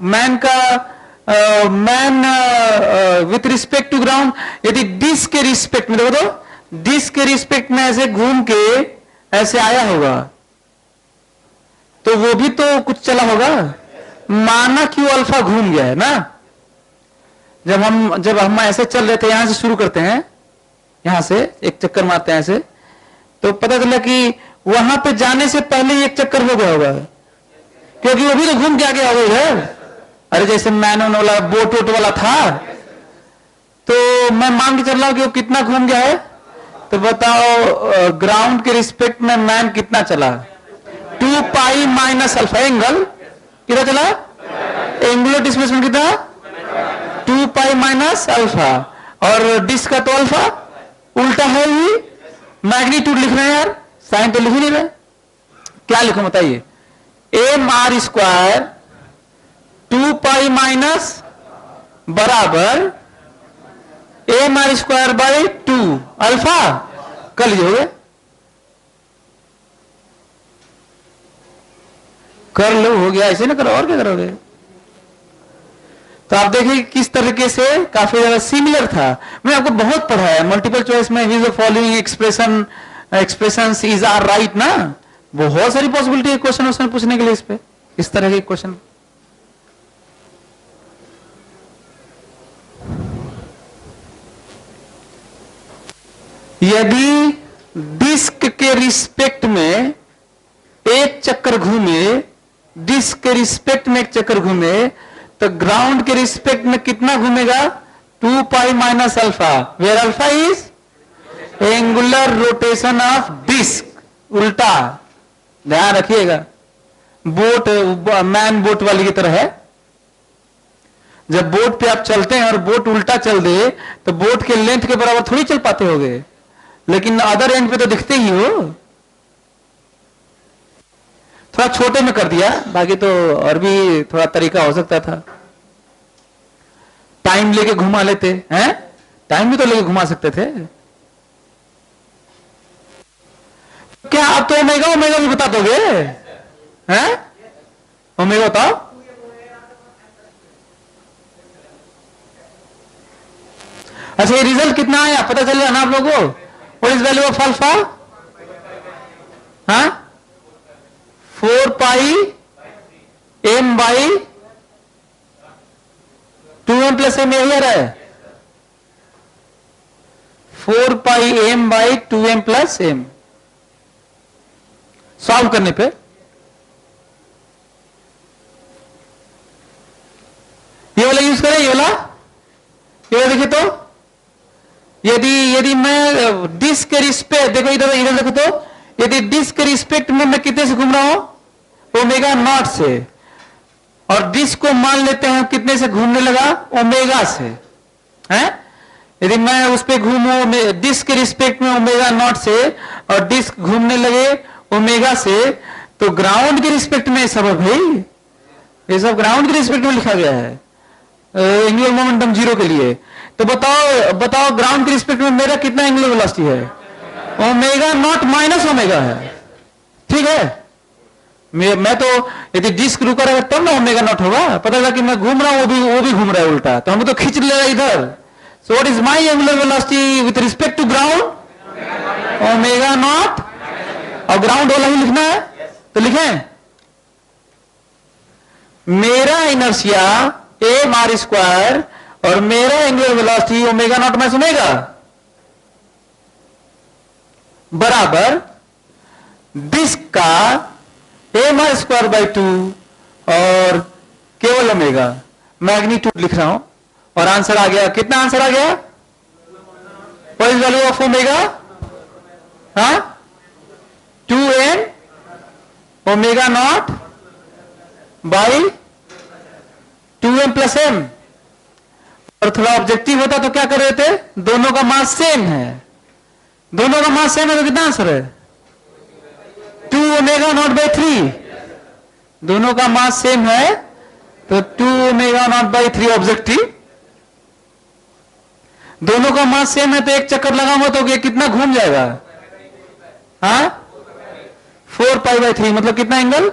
मैन का man with respect to ground, यदि डिस्क के रिस्पेक्ट में, देखो तो डिस्क के रिस्पेक्ट में ऐसे घूम के ऐसे आया होगा, तो वो भी तो कुछ चला होगा। माना क्यू अल्फा घूम गया है ना। जब हम ऐसे चल रहे थे, यहां से शुरू करते हैं, यहां से एक चक्कर मारते हैं ऐसे, तो पता चला कि वहां पे जाने से पहले ही एक चक्कर हो गया होगा, क्योंकि वो भी तो घूम के आ गया होगा इधर। अरे जैसे मैनोन वाला बोट वोट वाला था, तो मैं मान के चल रहा हूं कि वो कितना घूम गया है। तो बताओ ग्राउंड के रिस्पेक्ट में मैन कितना चला? 2 पाई माइनस अल्फा। एंगल कितना चला? एंगुलर डिस्प्लेसमेंट कितना? 2 पाई माइनस अल्फा। और डिस्क का तो अल्फा उल्टा है ही। मैग्नीट्यूड लिख रहे हैं यार, साइन तो लिख ही नहीं रहे। क्या लिखो बताइए? M r square 2 pi minus बराबर m r square by 2 alpha. कर लीजिए, कर लो, हो गया। ऐसे ना करो, और क्या करोगे? तो आप देखिए किस तरीके से काफी ज्यादा सिमिलर था। मैंने आपको बहुत पढ़ा है मल्टीपल चॉइस में, which the following expressions is are right ना। बहुत सारी पॉसिबिलिटी है क्वेश्चन पूछने के लिए, इस पे इस तरह के क्वेश्चन। यदि डिस्क के रिस्पेक्ट में एक चक्कर घूमे, डिस्क के रिस्पेक्ट में एक चक्कर घूमे, तो ग्राउंड के रिस्पेक्ट में कितना घूमेगा? 2 pi minus alpha, where alpha is angular rotation of disc. उल्टा ध्यान रखिएगा, बोट मैन बोट वाली की तरह है। जब बोट पे आप चलते हैं और बोट उल्टा चल दे, तो बोट के लेंथ के बराबर थोड़ी चल पाते होगे, लेकिन अदर एंड पे तो दिखते ही हो। थोड़ा छोटे में कर दिया, बाकी तो और भी थोड़ा तरीका हो सकता था। टाइम लेके घुमा लेते हैं, टाइम भी तो लेके घुमा सकते थे। क्या आप तो ओमेगा ओमेगा भी बता दोगे? हैं? ओमेगा बताओ। अच्छा ये रिजल्ट कितना आया पता चल रहा ना आप लोगों को? What is value of alpha? हाँ, 4 pi m by 2m plus m, यही आ रहा है। 4 pi m by 2m plus m. Solve करने पे ये वाला यूज करें, ये वाला देखिए तो, यदि मैं डिस्क के रिस्पेक्ट, देखो इधर देखो तो, यदि डिस्क के रिस्पेक्ट में मैं कितने से घूम रहा हूं? ओमेगा नॉट से। और डिस्क को मान लेते हैं कितने से घूमने लगा? ओमेगा से। हैं? यदि मैं उस पर घूमू डिस्क के रिस्पेक्ट में ओमेगा नॉट से, और डिस्क घूमने लगे ओमेगा से, तो ग्राउंड के रिस्पेक्ट में सब है भाई, ये सब ग्राउंड के रिस्पेक्ट में लिखा गया है, एंगुलर मोमेंटम 0 के लिए। तो बताओ ग्राउंड के रिस्पेक्ट में मेरा कितना एंगुलर वेलोसिटी है? ओमेगा नॉट माइनस ओमेगा है। ठीक है, मैं तो यदि डिस्क रुका रहेगा तब ना ओमेगा नॉट होगा। पता लगा कि मैं घूम रहा हूं, वो भी घूम रहा है उल्टा, तो हमको तो खींच लेगा इधर। So what is my angular velocity with respect to ground? Omega not. और ग्राउंड वाला ही लिखना है, तो लिखें मेरा इनर्शिया एम आर स्क्वायर और मेरा एंगुलर वेलोसिटी ओमेगा नॉट में सुनेगा बराबर डिस्क का एम आर स्क्वायर बाई 2 और केवल ओमेगा। मैग्नीट्यूड लिख रहा हूं और आंसर आ गया। कितना आंसर आ गया? What is value of omega? हाँ, 2n omega naught by 2m plus m। और थोड़ा ऑब्जेक्टिव होता तो क्या कर रहे थे, दोनों का मास सेम है, दोनों का मास सेम है तो कितना आंसर है? 2 ओमेगा नॉट बाई 3। दोनों का मास सेम है तो 2 ओमेगा नॉट बाई 3 ऑब्जेक्टिव। दोनों का मास सेम है तो एक चक्कर लगाऊंगा तो ये कितना घूम जाएगा? हाँ, 4 पाई बाई 3 मतलब कितना एंगल?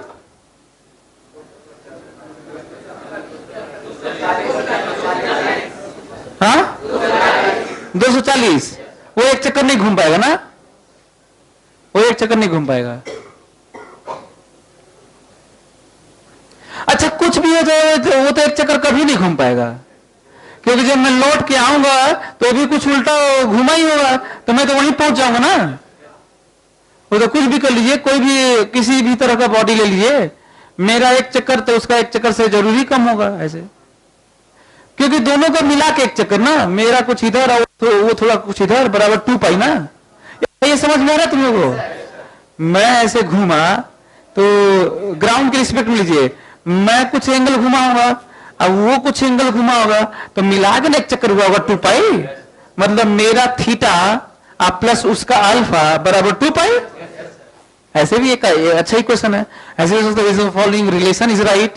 हाँ, 240। वो एक चक्कर नहीं घूम पाएगा ना, वो एक चक्कर नहीं घूम पाएगा। अच्छा, कुछ भी हो जाए तो वो तो एक चक्कर कभी नहीं घूम पाएगा, क्योंकि जब मैं लौट के आऊंगा तो भी कुछ उल्टा घुमा ही होगा, तो मैं तो वहीं पहुंच जाऊंगा ना। वो तो कुछ भी कर लीजिए, कोई भी किसी भी तरह का बॉडी ले लीजिए, मेरा एक चक्कर तो उसका एक चक्कर से जरूरी कम होगा ऐसे, क्योंकि दोनों को मिला के एक चक्कर ना, मेरा कुछ इधर और तो वो थोड़ा कुछ इधर, बराबर 2 पाई ना। ये समझ में आ रहा है तुम लोगों को? मैं ऐसे घूमा तो ग्राउंड के रिस्पेक्ट में लीजिए, मैं कुछ एंगल घुमा होगा, अब वो कुछ एंगल घुमा होगा, तो मिला के एक चक्कर हुआ होगा 2 पाई, मतलब मेरा थीटा प्लस उसका अल्फा बराबर 2 पाई। ऐसे भी एक अच्छा ही क्वेश्चन है, ऐसे फॉलोइंग रिलेशन इज राइट।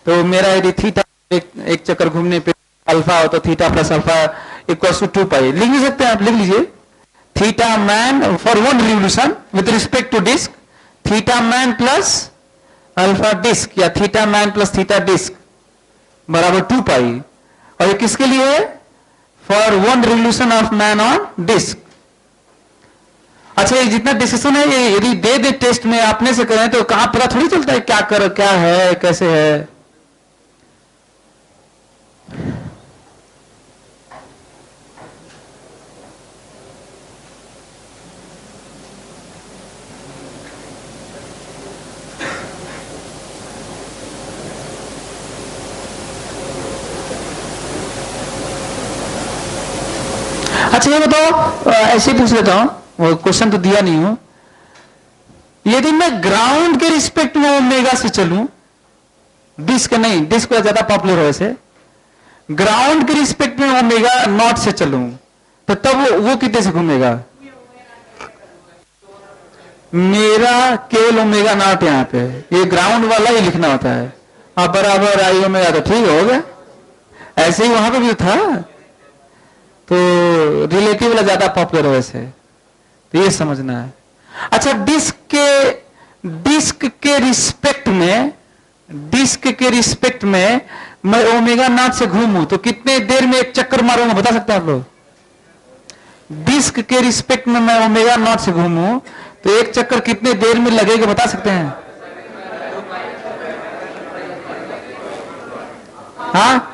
तो मेरा यदि थीटा एक चक्कर घूमने पे अल्फा हो तो theta plus alpha equals to 2 pi. लिख नहीं सकते आप? लिख लीजिए, theta man for one revolution with respect to disc, theta man plus alpha disc या theta man plus theta disc बराबर 2 पाई। और ये किसके लिए है? For one revolution of man on disc. अच्छा, ये जितना डिस्कशन है ये यदि दे दे टेस्ट में आपने से करें तो कहां पता थोड़ी चलता है क्या कर क्या है कैसे है। अच्छा, ये बताओ, ऐसे ही पूछ लेता हूं, वो क्वेश्चन तो दिया नहीं हूं, यदि मैं ग्राउंड के रिस्पेक्ट में ओमेगा से चलूं, डिस्क नहीं, डिस्क ज्यादा पॉपुलर है वैसे, ग्राउंड के रिस्पेक्ट में ओमेगा नॉट से चलूं तो तब वो कितने से घूमेगा? मेरा केवल ओमेगा नॉट यहां पे, ये ग्राउंड वाला ही लिखना होता है। अब बराबर आई ओमेगा तो ठीक हो गया, ऐसे ही वहां पे भी था, तो रिलेटिव वाला ज्यादा पॉपुलर है वैसे, तो ये समझना है। अच्छा, डिस्क के रिस्पेक्ट में मैं ओमेगा नॉट से घूमूं तो कितने देर में एक चक्कर मारूंगा, बता सकते हैं आप लोग? डिस्क के रिस्पेक्ट में मैं ओमेगा नॉट से घूमूं तो एक चक्कर कितने देर में लगेगा, बता सकते हैं? हाँ,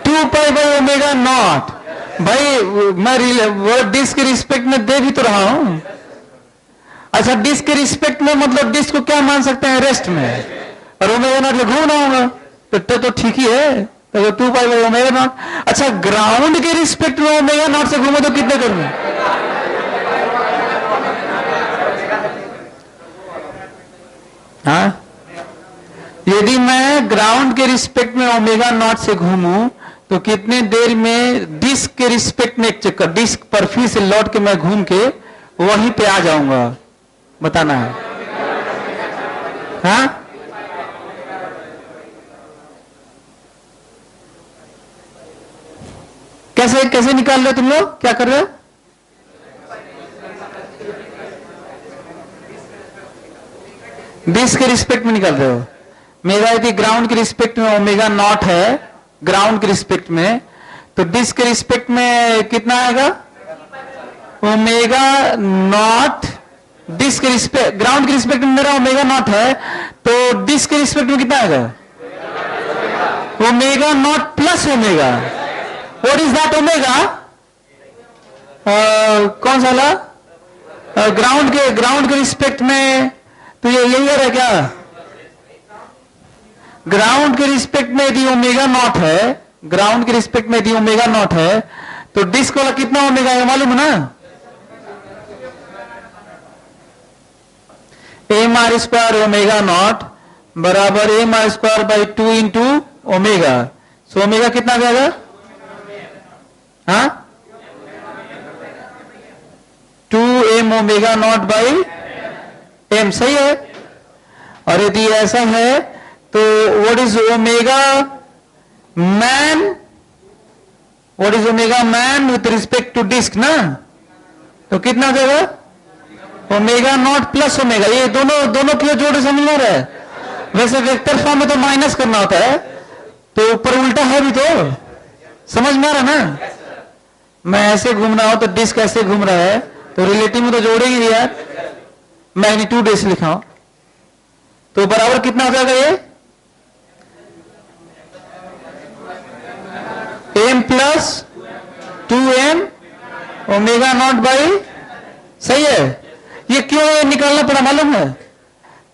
2 पाई बाई ओमेगा नॉट। भाई मैं वो डिस्क के रिस्पेक्ट में दे भी तो रहा हूं। अच्छा, डिस्क के रिस्पेक्ट में मतलब डिस्क को क्या मान सकते हैं? रेस्ट में, और ओमेगा नॉट में घूम रहा हूँ तो ठीक ही है, तो 2 पाई बाई ओमेगा नॉट। अच्छा, ग्राउंड के रिस्पेक्ट में ओमेगा नॉट से घूमो तो कितने करूं? हाँ, यदि मैं ग्राउंड के रिस्पेक्ट में ओमेगा नॉट से घूमूं तो कितने देर में डिस्क के रिस्पेक्ट में एक चक्कर, डिस्क पर फिर से लौट के मैं घूम के वहीं पे आ जाऊंगा, बताना है। हाँ, कैसे कैसे निकाल रहे हो तुम लोग, क्या कर रहे हो? डिस्क के रिस्पेक्ट में निकाल रहे हो। मेरा यदि ग्राउंड के रिस्पेक्ट में ओमेगा नॉट है, ग्राउंड के रिस्पेक्ट में, तो डिस्क के रिस्पेक्ट में कितना आएगा? Omega naught. डिस्क के रिस्पेक्ट, ग्राउंड के रिस्पेक्ट में मेरा ओमेगा नॉट है, तो डिस्क के रिस्पेक्ट में कितना आएगा? Omega naught plus omega. What is that omega? कौन सा वाला? ग्राउंड के रिस्पेक्ट में तो ये यही है क्या? ग्राउंड के रिस्पेक्ट में यदि ओमेगा नॉट है ग्राउंड के रिस्पेक्ट में यदि ओमेगा नॉट है तो डिस्क वाला कितना ओमेगा है मालूम है ना? M r square omega naught बराबर m r square by 2 into omega. So omega कितना जाएगा? हाँ, 2 m omega not by m, सही है। और यदि ऐसा है तो what is omega man, what is omega man with respect to disc ना, तो कितना हो जाएगा? ओमेगा नॉट प्लस ओमेगा, ये दोनों की जोड़ समझ में आ रहा है। वैसे वेक्टर फॉर्म में तो माइनस करना होता है, तो ऊपर उल्टा है भी, तो समझ में आ रहा ना? मैं ऐसे घूम रहा हूं तो डिस्क ऐसे घूम रहा है, तो रिलेटिव में तो जोड़ेंगे यार। मैग्नीट्यूड ऐसे लिखा हूं तो बराबर कितना हो जाएगा? ये m plus 2m omega not by, सही है। ये क्यों निकालना पड़ा मालूम है?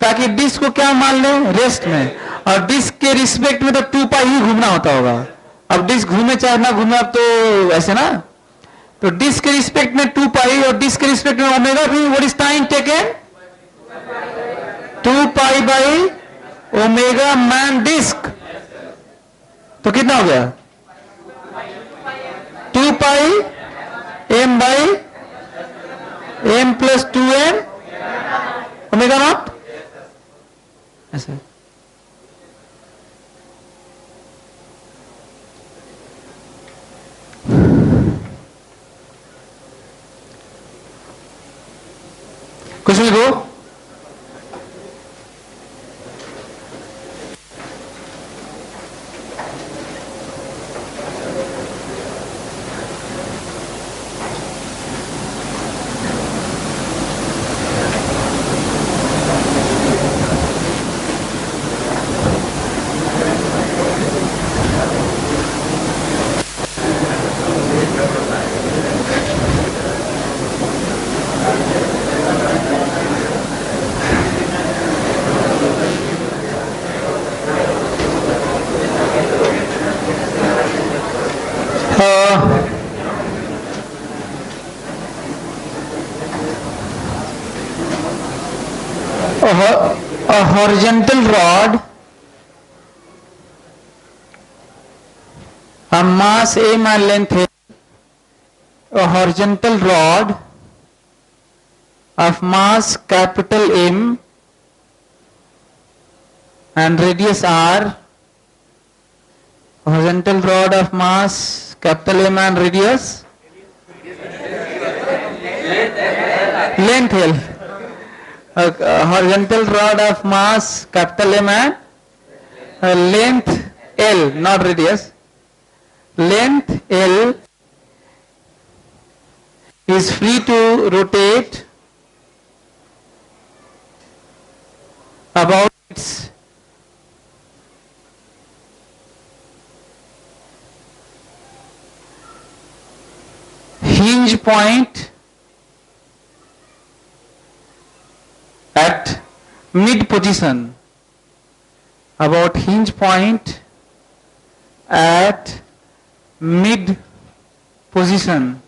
ताकि डिस्क को क्या मान लें? रेस्ट में। और डिस्क के रिस्पेक्ट में तो 2 पाई ही घूमना होता होगा। अब डिस्क घूमे चाहे ना घूमे, अब तो ऐसे ना, तो डिस्क के रिस्पेक्ट में 2 पाई और डिस्क के रिस्पेक्ट में ओमेगा भी। What is time taken? 2 pi by omega man disc, तो कितना हो गया? 2 pi m by m plus 2m omega naught, ऐसे। कुछ भी दो। A horizontal rod, a mass m and length है, a horizontal rod of mass capital M and radius R, horizontal rod of mass capital M and radius length L, a horizontal rod of mass capital M and length L, not radius, length L is free to rotate about its hinge point at mid position, about hinge point at mid position.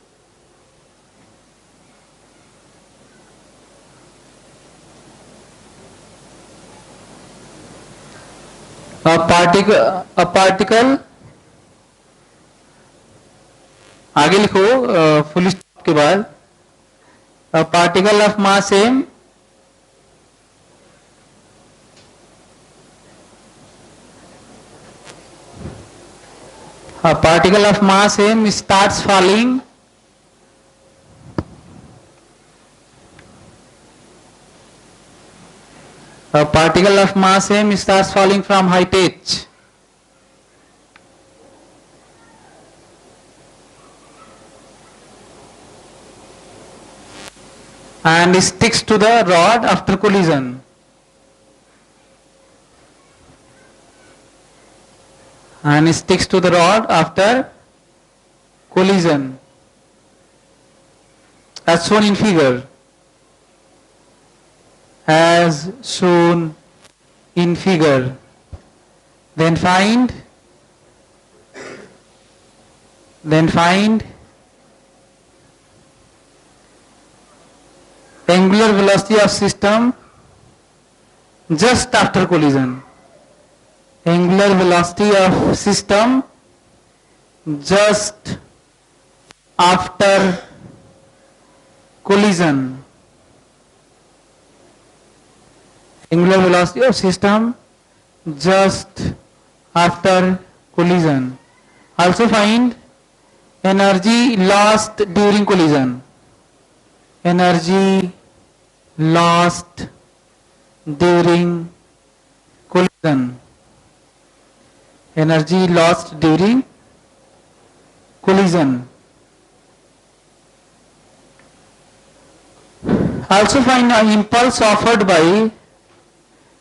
A particle, आगे लिखो full stop के बाद, a particle of mass m a particle of mass m starts falling a particle of mass m starts falling from height h and sticks to the rod after collision. And sticks to the rod after collision as shown in figure, as shown in figure. Then find then find angular velocity of system just after collision. Angular velocity of system just after collision. Angular velocity of system just after collision. Also find energy lost during collision. Energy lost during collision. Energy lost during collision. Also find an impulse offered by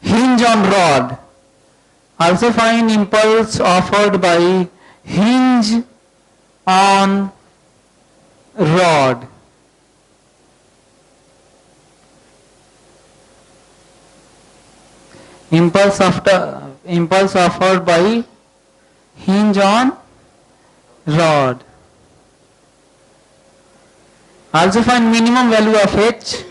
hinge on rod. Also find impulse offered by hinge on rod. Impulse offered by hinge on rod. Also find minimum value of H.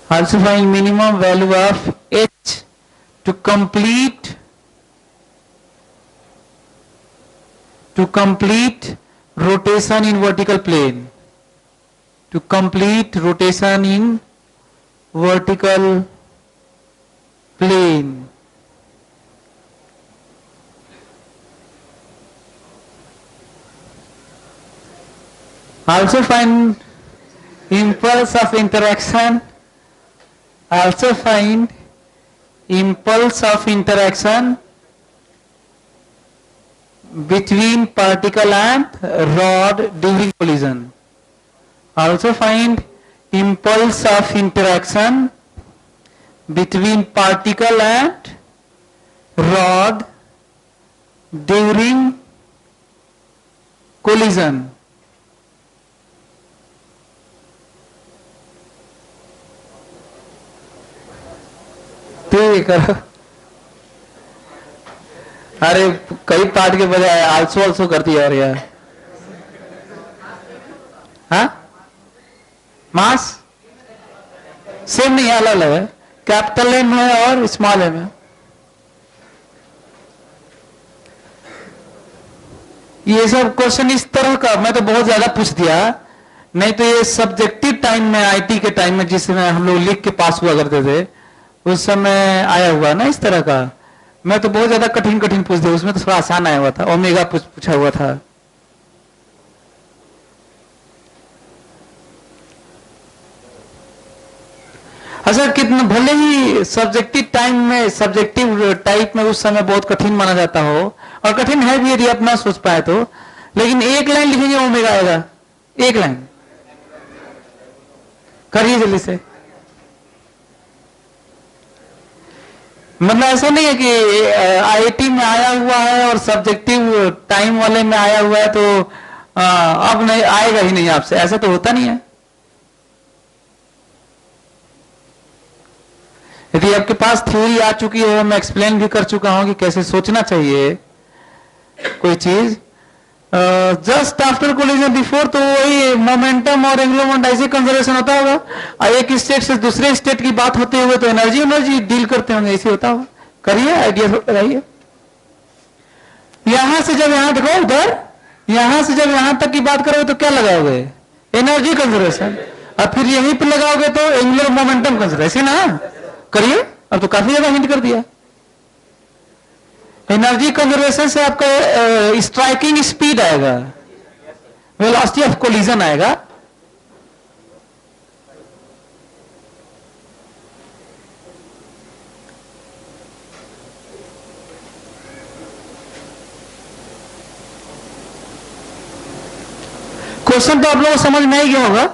Also find minimum value of H to complete rotation in vertical plane. To complete rotation in vertical plane. Also find impulse of interaction. Also find impulse of interaction between particle and rod during collision. Also find impulse of interaction between particle and rod during collision. ठीक है, अरे कई part के बजाय also कर दिया यार। हाँ, मास सेम नहीं, अलग अलग है। कैपिटल एम है और स्मॉल एम है। ये सब क्वेश्चन इस तरह का मैं तो बहुत ज्यादा पूछ दिया, नहीं तो ये सब्जेक्टिव टाइम में आईटी के टाइम में जिसमें हम लोग लिख के पास हुआ करते थे उस समय आया हुआ ना इस तरह का। मैं तो बहुत ज्यादा कठिन पूछ दिया, उसमें तो थोड़ा आसान आया हुआ था, ओमेगा पूछा हुआ था। अच्छा, कितना भले ही सब्जेक्टिव टाइम में सब्जेक्टिव टाइप में उस समय बहुत कठिन माना जाता हो, और कठिन है भी यदि आप ना सोच पाए तो, लेकिन एक लाइन लिखेंगे ओमेगा आएगा। एक लाइन करिए जल्दी से। मतलब ऐसा नहीं है कि आईआईटी में आया हुआ है और सब्जेक्टिव टाइम वाले में आया हुआ है तो अब नहीं आएगा ही नहीं आपसे, ऐसा तो होता नहीं है। यदि आपके पास थ्योरी आ चुकी है, मैं एक्सप्लेन भी कर चुका हूं कि कैसे सोचना चाहिए कोई चीज, जस्ट आफ्टर कोलिजन बिफोर तो वही मोमेंटम और एंगुलर मोमेंटम ऐसे कंजर्वेशन होता होगा, और एक स्टेट से दूसरे स्टेट की बात होते हुए तो एनर्जी डील करते होंगे, ऐसे होता होगा। करिए, आइडिया लगाइए। यहां से जब यहां देखो उधर, यहां से जब यहां तक की बात करोगे तो क्या लगाओगे? Energy conservation. और फिर यहीं पर लगाओगे तो एंगुलर मोमेंटम कंजर्वेशन ना। करिए, अब तो काफी ज्यादा हिंट कर दिया। एनर्जी कंजर्वेशन से आपका स्ट्राइकिंग स्पीड आएगा, वेलोसिटी ऑफ कोलिजन आएगा। क्वेश्चन तो आप लोगों को समझ में ही गया होगा।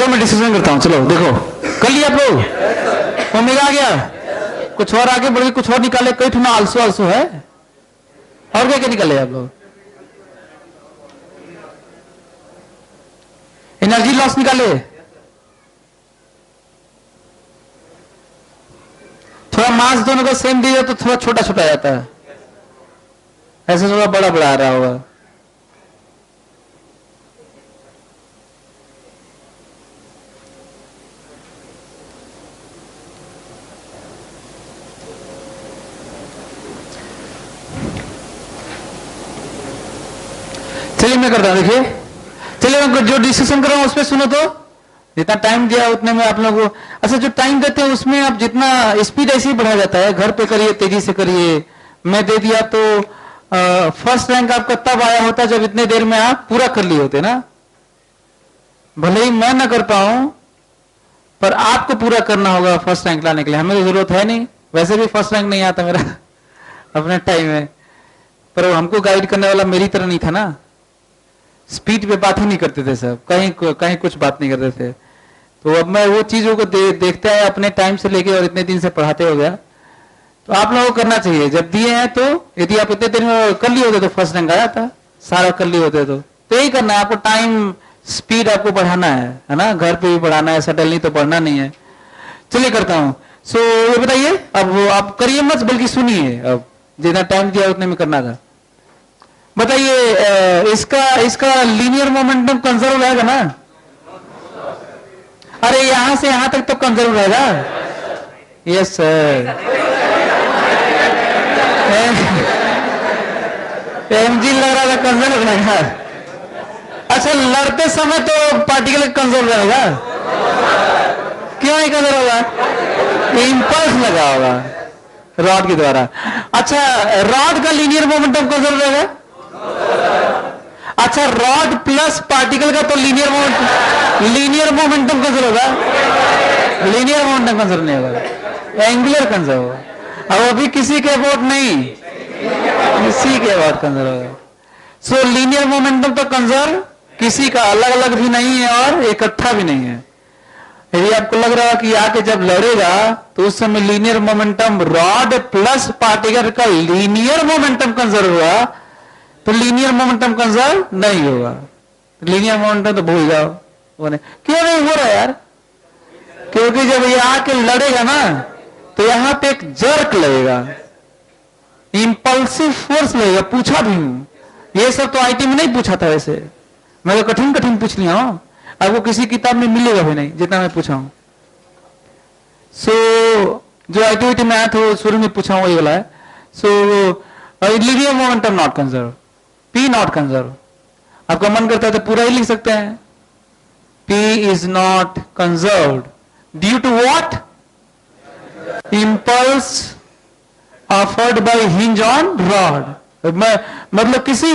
मैं डिस्कशन करता हूं, चलो देखो कर लिया आप लोग, ओमेगा आ गया, कुछ और आगे बढ़ के कुछ और निकाले, कई ठुना आल्सो आल्सो है, और क्या क्या निकाले आप लोग, एनर्जी लॉस निकाले, थोड़ा मास दोनों को सेम दिया तो थोड़ा छोटा छोटा जाता है, ऐसे थोड़ा बड़ा बड़ा आ रहा होगा। चलिए मैं करता हूं, देखिए चलिए मैं जो डिस्कशन कर रहा हूं उस पर सुनो, तो जितना टाइम दिया उतने में आप लोगों को, अच्छा जो टाइम देते हैं उसमें आप जितना स्पीड ऐसे ही बढ़ा जाता है, घर पे करिए तेजी से करिए, मैं दे दिया तो फर्स्ट रैंक आपका तब आया होता जब इतने देर में आप पूरा कर लिए होते ना, भले ही मैं ना कर पाऊं पर आपको पूरा करना होगा फर्स्ट रैंक लाने के लिए, हमें तो जरूरत है नहीं, वैसे भी फर्स्ट रैंक नहीं आता मेरा अपने टाइम में, पर हमको गाइड करने वाला मेरी तरह नहीं था ना, स्पीड पे बात ही नहीं करते थे सब, कहीं कहीं कुछ बात नहीं करते थे, तो अब मैं वो चीजों को देखते हैं अपने टाइम से लेके और इतने दिन से पढ़ाते हो गया, तो आप लोगों को करना चाहिए, जब दिए हैं तो यदि आप इतने दिन में कर लिए होते तो फर्स्ट रैंक आया था, सारा कर लिए होते तो यही करना है आपको, टाइम स्पीड आपको बढ़ाना है ना, घर पे भी बढ़ाना है, सटल नहीं तो बढ़ना नहीं है। चलिए करता हूं, सो ये बताइए, अब आप करिए मत बल्कि सुनिए, अब जितना टाइम दिया उतने में करना था। बताइए इसका लीनियर मोमेंटम कंजर्व रहेगा ना, अरे यहां से यहां तक तो कंजर्व रहेगा, यस सर, एमजी लग रहा था कंजर्व रहेगा, अच्छा लड़ते समय तो पार्टिकल कंजर्व रहेगा, क्यों नहीं कंजर्व होगा, इंपल्स लगा होगा रॉड के द्वारा, अच्छा रॉड का लीनियर मोमेंटम कंजर्व रहेगा, अच्छा रॉड प्लस पार्टिकल का तो लीनियर मोमेंटम कंजर्व होगा, लीनियर मोमेंटम कंजर्व नहीं होगा, एंगुलर कंजर्व होगा, अब अभी किसी के अबाउट नहीं, किसी के अबाउट कंजर्व होगा, सो लीनियर मोमेंटम तो कंजर्व किसी का अलग अलग भी नहीं है और इकट्ठा भी नहीं है, यदि आपको लग रहा है कि आके जब लड़ेगा तो उस समय linear momentum rod plus particle का लीनियर मोमेंटम कंजर्व हुआ, तो लीनियर मोमेंटम कंजर्व नहीं होगा, लीनियर मोमेंटम तो भूल जाओ, क्यों नहीं हो रहा यार, क्योंकि जब ये आके लड़ेगा ना तो यहां पे एक जर्क लगेगा, इंपल्सिव फोर्स लगेगा, पूछा भी हूं, ये सब तो आईटी में नहीं पूछा था, वैसे मैं तो कठिन कठिन पूछ लिया हूं, आपको किसी किताब में मिलेगा भी नहीं जितना मैं पूछा हूं, सो जो एक्टिविटी में आया था शुरू में पूछा हूं वही वाला है, सो linear momentum not conserve, P not conserve, आपका मन करता है तो पूरा ही लिख सकते हैं, p is not conserved due to what, impulse offered by hinge on rod, मतलब किसी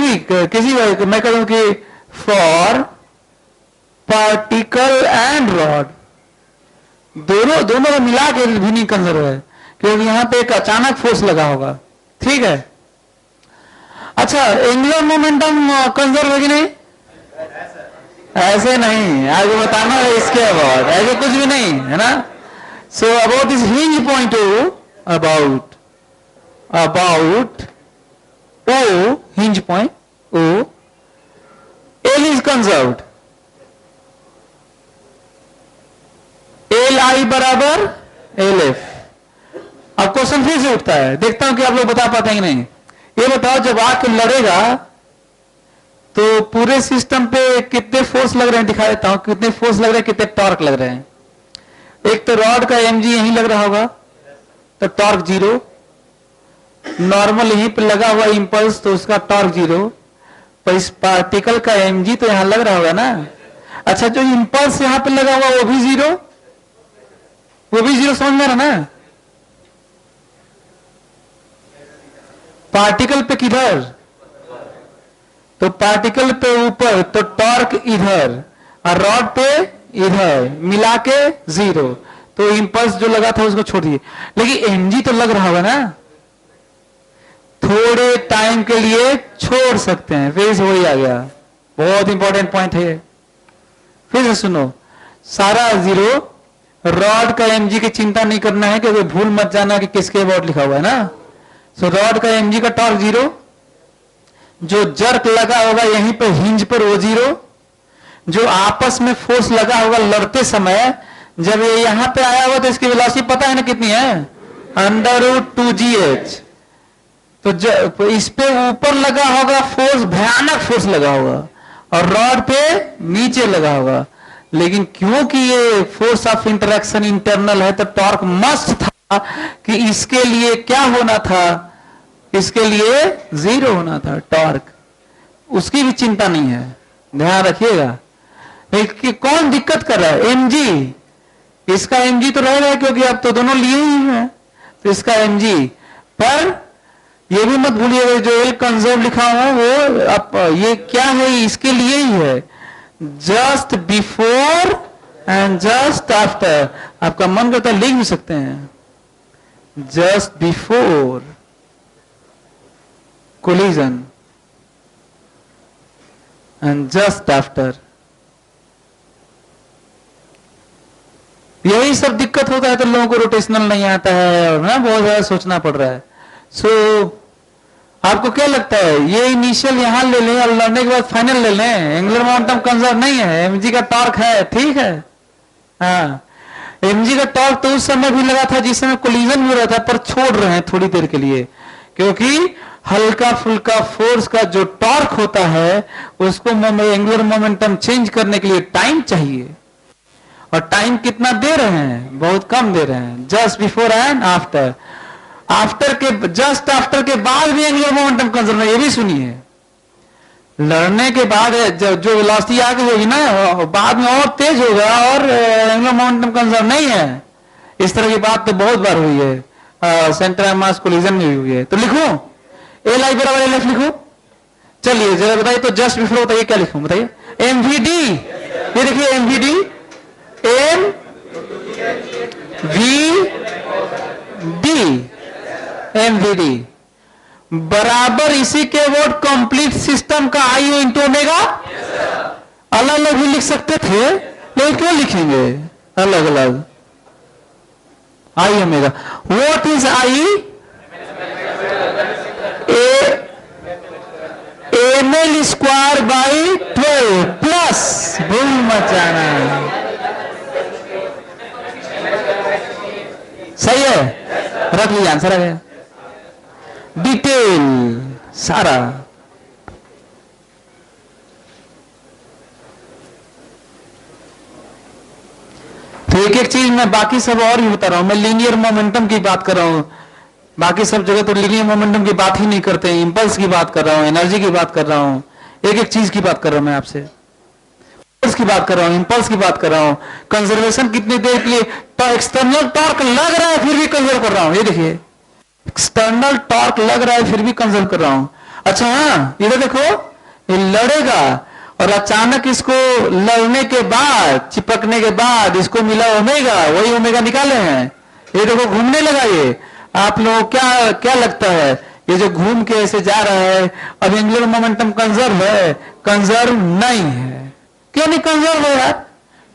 मैं कहूं कि फॉर पार्टिकल एंड रॉड, दोनों को मिला के भी नहीं कंजर्व है, क्योंकि यहां पे एक अचानक फोर्स लगा होगा, ठीक है। अच्छा एंगुलर मोमेंटम कंजर्व है कि नहीं, ऐसे नहीं, आगे बताना है इसके अबाउट, ऐसे कुछ भी नहीं है ना, so about this hinge point O, about O hinge point O, l is conserved, l i बराबर एल एफ, अब क्वेश्चन फिर से उठता है, देखता हूं कि आप लोग बता पाते हैं कि नहीं, ये बताओ जब आके लड़ेगा तो पूरे सिस्टम पे कितने फोर्स लग रहे हैं, दिखा देता हूं कितने फोर्स लग रहे हैं, कितने टॉर्क लग रहे हैं, एक तो रॉड का एमजी यहीं लग रहा होगा तो टॉर्क 0, नॉर्मल यहीं पे लगा हुआ इंपल्स तो उसका टॉर्क 0, पर इस पार्टिकल का एमजी तो यहां लग रहा होगा ना, अच्छा जो इंपल्स यहां पे लगा हुआ वो भी 0, समझ में रहा ना, पार्टिकल पे किधर, तो पार्टिकल पे ऊपर तो टॉर्क इधर और रॉड पे इधर मिला के 0, तो इंपल्स जो लगा था उसको छोड़ दिए, लेकिन एमजी तो लग रहा होगा ना, थोड़े टाइम के लिए छोड़ सकते हैं, फिर से वही आ गया, बहुत इंपॉर्टेंट पॉइंट है, फिर से सुनो, सारा जीरो। रॉड का mg की चिंता नहीं करना है, क्योंकि भूल मत जाना कि किसके अबाउट लिखा हुआ है ना। सो रॉड का mg का टॉर्क जीरो, जो जर्क लगा होगा यहीं पर हिंज पर वो जीरो, जो आपस में फोर्स लगा होगा लड़ते समय, जब ये यहां पे आया होगा तो इसकी वेलोसिटी पता है ना कितनी है, √2gh। तो इस पे ऊपर लगा होगा फोर्स, भयानक फोर्स लगा होगा, और रॉड पे नीचे लगा होगा। लेकिन क्योंकि ये फोर्स ऑफ इंटरेक्शन इंटरनल है, तो टॉर्क मस्ट था कि इसके लिए क्या होना था, इसके लिए जीरो होना था टॉर्क। उसकी भी चिंता नहीं है, ध्यान रखिएगा। कि कौन दिक्कत कर रहा है, mg। इसका mg तो रहेगा क्योंकि अब तो दोनों लिए ही हैं, तो इसका mg। पर ये भी मत भूलिएगा जो एल कंजर्व लिखा हुआ वो अब ये क्या है, इसके लिए ही है, just before and just after. आपका मन करता है लिख भी सकते हैं, just before collision and just after. यही सब दिक्कत होता है, तो लोगों को रोटेशनल नहीं आता है और ना बहुत ज्यादा सोचना पड़ रहा है। सो आपको क्या लगता है, ये इनिशियल यहां ले लें और लड़ने के बाद फाइनल ले लें? एंगुलर मोमेंटम कंजर्व नहीं है, एमजी का टॉर्क है, ठीक है। हाँ, एमजी का टॉर्क तो उस समय भी लगा था जिस समय कोलिजन हो रहा था, पर छोड़ रहे हैं थोड़ी देर के लिए, क्योंकि हल्का फुल्का फोर्स का जो टॉर्क होता है उसको एंगुलर मोमेंटम चेंज करने के लिए टाइम चाहिए। और टाइम कितना दे रहे हैं, बहुत कम दे रहे हैं, just before and after. After के, जस्ट आफ्टर के बाद भी एंगुलर मोमेंटम कंजर्व है, ये भी सुनिए। लड़ने के बाद जो वेलोसिटी आ गई होगी ना, बाद में और तेज होगा और एंगुलर मोमेंटम कंजर्व नहीं है। इस तरह की बात तो बहुत बार हुई है, सेंटर ऑफ मास कोलिजन में भी हुई है। तो लिखूं एल आई बराबर एल एफ लिखूं? चलिए जरा बताइए, तो जस्ट बिफोर बताइए क्या लिखूं, बताइए। एमवीडी, ये देखिए MVD, M we D, MVD बराबर इसी के वर्ड कंप्लीट सिस्टम का आई यू इंटू ओमेगा। अलग अलग भी लिख सकते थे, लेकिन क्यों लिखेंगे अलग अलग? I omega, what is I? M l square by 12 plus, भूल मत जाना, सही है, रख लीजिए आंसर आ गया, डिटेल सारा। तो एक एक चीज मैं बाकी सब और ही बता रहा हूं, मैं लीनियर मोमेंटम की बात कर रहा हूं, बाकी सब जगह तो लीनियर मोमेंटम की बात ही नहीं करते हैं, इंपल्स की बात कर रहा हूं, एनर्जी की बात कर रहा हूं, एक एक चीज की बात कर रहा हूं मैं आपसे, फोर्स की बात कर रहा हूं, इंपल्स की बात कर रहा हूं, कंजर्वेशन कितनी देर के लिए, तो एक्सटर्नल टॉर्क लग रहा है फिर भी कंजर्व कर रहा हूं, ये देखिए एक्सटर्नल टॉर्क लग रहा है फिर भी कंजर्व कर रहा हूं। अच्छा हाँ, इधर देखो, ये लड़ेगा और अचानक इसको लड़ने के बाद, चिपकने के बाद इसको मिला ओमेगा, वही ओमेगा निकाले हैं, ये देखो घूमने लगा। ये आप लोगों क्या क्या लगता है, ये जो घूम के ऐसे जा रहा है, अब एंगुलर मोमेंटम कंजर्व है? कंजर्व नहीं है। क्यों नहीं कंजर्व है यार?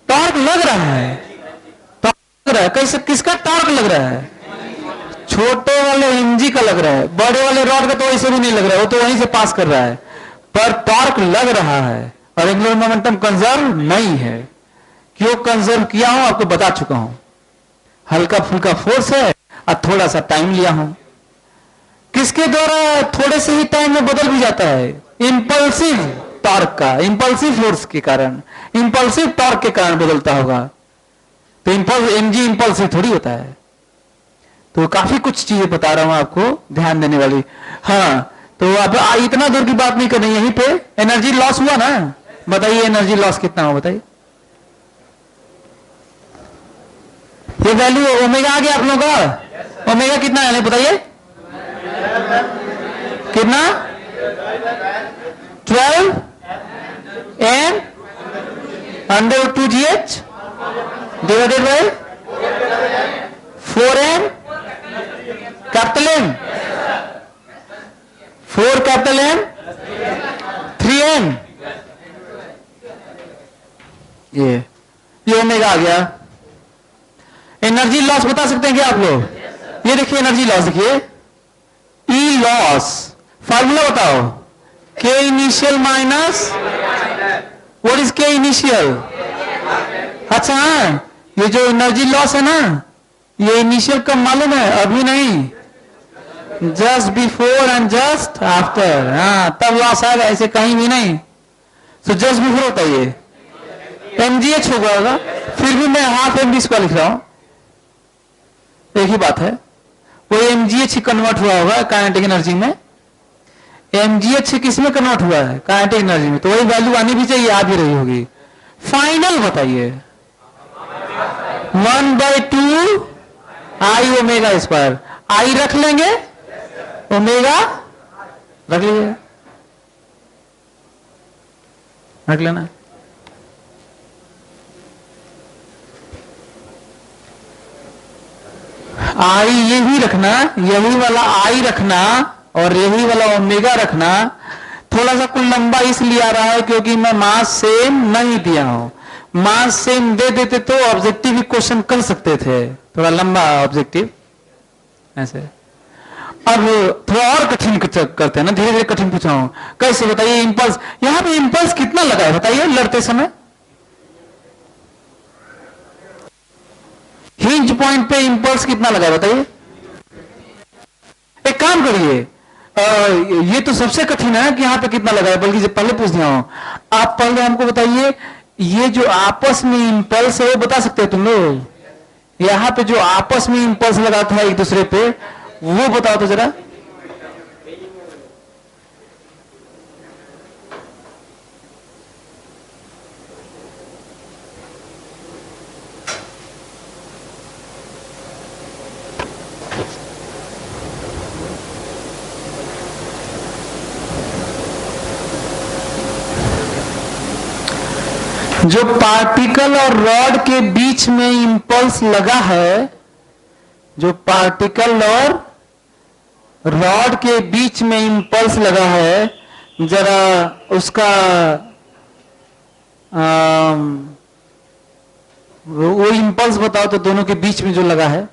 टॉर्क लग रहा है, टॉर्क लग रहा है, कैसे, किसका टॉर्क लग रहा है? छोटे वाले एमजी का लग रहा है, बड़े वाले रॉड का तो वैसे भी नहीं लग रहा है, वो तो वहीं से पास कर रहा है, पर टॉर्क लग रहा है और एंगुलर मोमेंटम कंजर्व नहीं है। क्यों कंजर्व किया हूं आपको बता चुका हूं, हल्का फुल्का फोर्स है और थोड़ा सा टाइम लिया हूं। किसके द्वारा थोड़े से ही टाइम में बदल भी जाता है? इंपल्सिव टॉर्क का, इंपल्सिव फोर्स के कारण, इंपल्सिव टॉर्क के कारण बदलता होगा। तो इंपल्स, एमजी इंपल्सिव थोड़ी होता है। तो काफी कुछ चीजें बता रहा हूं आपको ध्यान देने वाली। हाँ, तो अब इतना दूर की बात नहीं करनी, यहीं पे एनर्जी लॉस हुआ ना, बताइए एनर्जी लॉस कितना हो, बताइए। ये वैल्यू ओमेगा आ गया आप लोगों का, ओमेगा कितना है बताइए, कितना? 12 m √2gh divided by 4m capital M, 4 capital M 3m। ये ये ओमेगा आ गया। एनर्जी लॉस बता सकते हैं क्या आप लोग? ये देखिए एनर्जी लॉस, देखिए ई लॉस, फार्मूला बताओ, के इनिशियल माइनस व्हाट इज के इनिशियल। अच्छा हाँ, ये जो एनर्जी लॉस है ना, ये इनिशियल कब मालूम है? अभी नहीं, just before and just after. हाँ, तब लॉस आएगा, ऐसे कहीं भी नहीं। तो जस्ट बिफोर होता है ये एमजीएच होगा, फिर भी मैं हाफ एम स्क्वायर लिख रहा हूं, एक ही बात है। वो एमजीएच ही कन्वर्ट हुआ होगा काइनेटिक एनर्जी में। एमजीएच किस में कन्वर्ट हुआ है? काइनेटिक एनर्जी में। तो वही वैल्यू आनी भी चाहिए, आ भी रही होगी। फाइनल बताइए, 1/2 आई ओमेगा स्क्वायर। आई रख लेंगे, ओमेगा रख लीजिए, रख लेना। आई ये भी रखना, यही वाला आई रखना और यही वाला ओमेगा रखना। थोड़ा सा कुल लंबा इसलिए आ रहा है क्योंकि मैं मास सेम नहीं दिया हूं। मास सेम दे देते तो ऑब्जेक्टिव क्वेश्चन कर सकते थे, थोड़ा लंबा ऑब्जेक्टिव ऐसे। अब थोड़ा और कठिन करते हैं ना, धीरे धीरे कठिन पूछा हूं। कैसे बताइए? इंपल्स, यहां पे इंपल्स कितना लगा है बताइए लड़ते समय? हिंज पॉइंट पे इंपल्स कितना लगा है बताइए? एक काम करिए, ये तो सबसे कठिन है कि यहां पे कितना लगा है, बल्कि जब पहले पूछ दिया हूं। आप पहले हमको बताइए, ये जो आपस में इंपल्स है वो बता सकते हैं तुम लोग? यहां पे जो आपस में इंपल्स लगा था एक दूसरे पे, वो बताओ तो जरा। जो पार्टिकल और रॉड के बीच में इंपल्स लगा है, जो पार्टिकल और रॉड के बीच में इंपल्स लगा है, जरा उसका वो इंपल्स बताओ तो, दोनों के बीच में जो लगा है।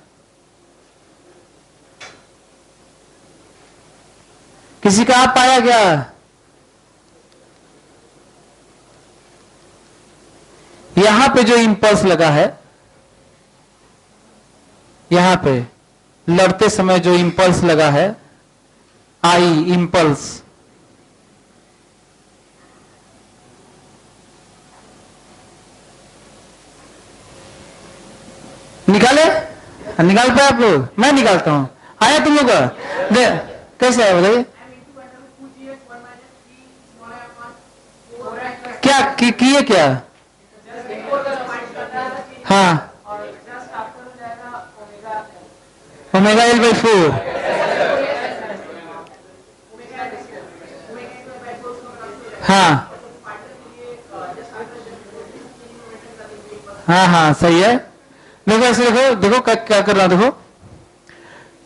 किसी का आप पाया क्या? यहां पे जो इंपल्स लगा है, यहां पे लड़ते समय जो इंपल्स लगा है, आई इंपल्स, निकाले? निकाल पाए आप लोग? मैं निकालता हूं। आया तुम लोग का? कैसे आया बताइए? क्या किए क्या? हाँ, ओमेगा L/4। हाँ हाँ हाँ, सही है। देखो ऐसे, देखो देखो क्या कर रहा हूं, देखो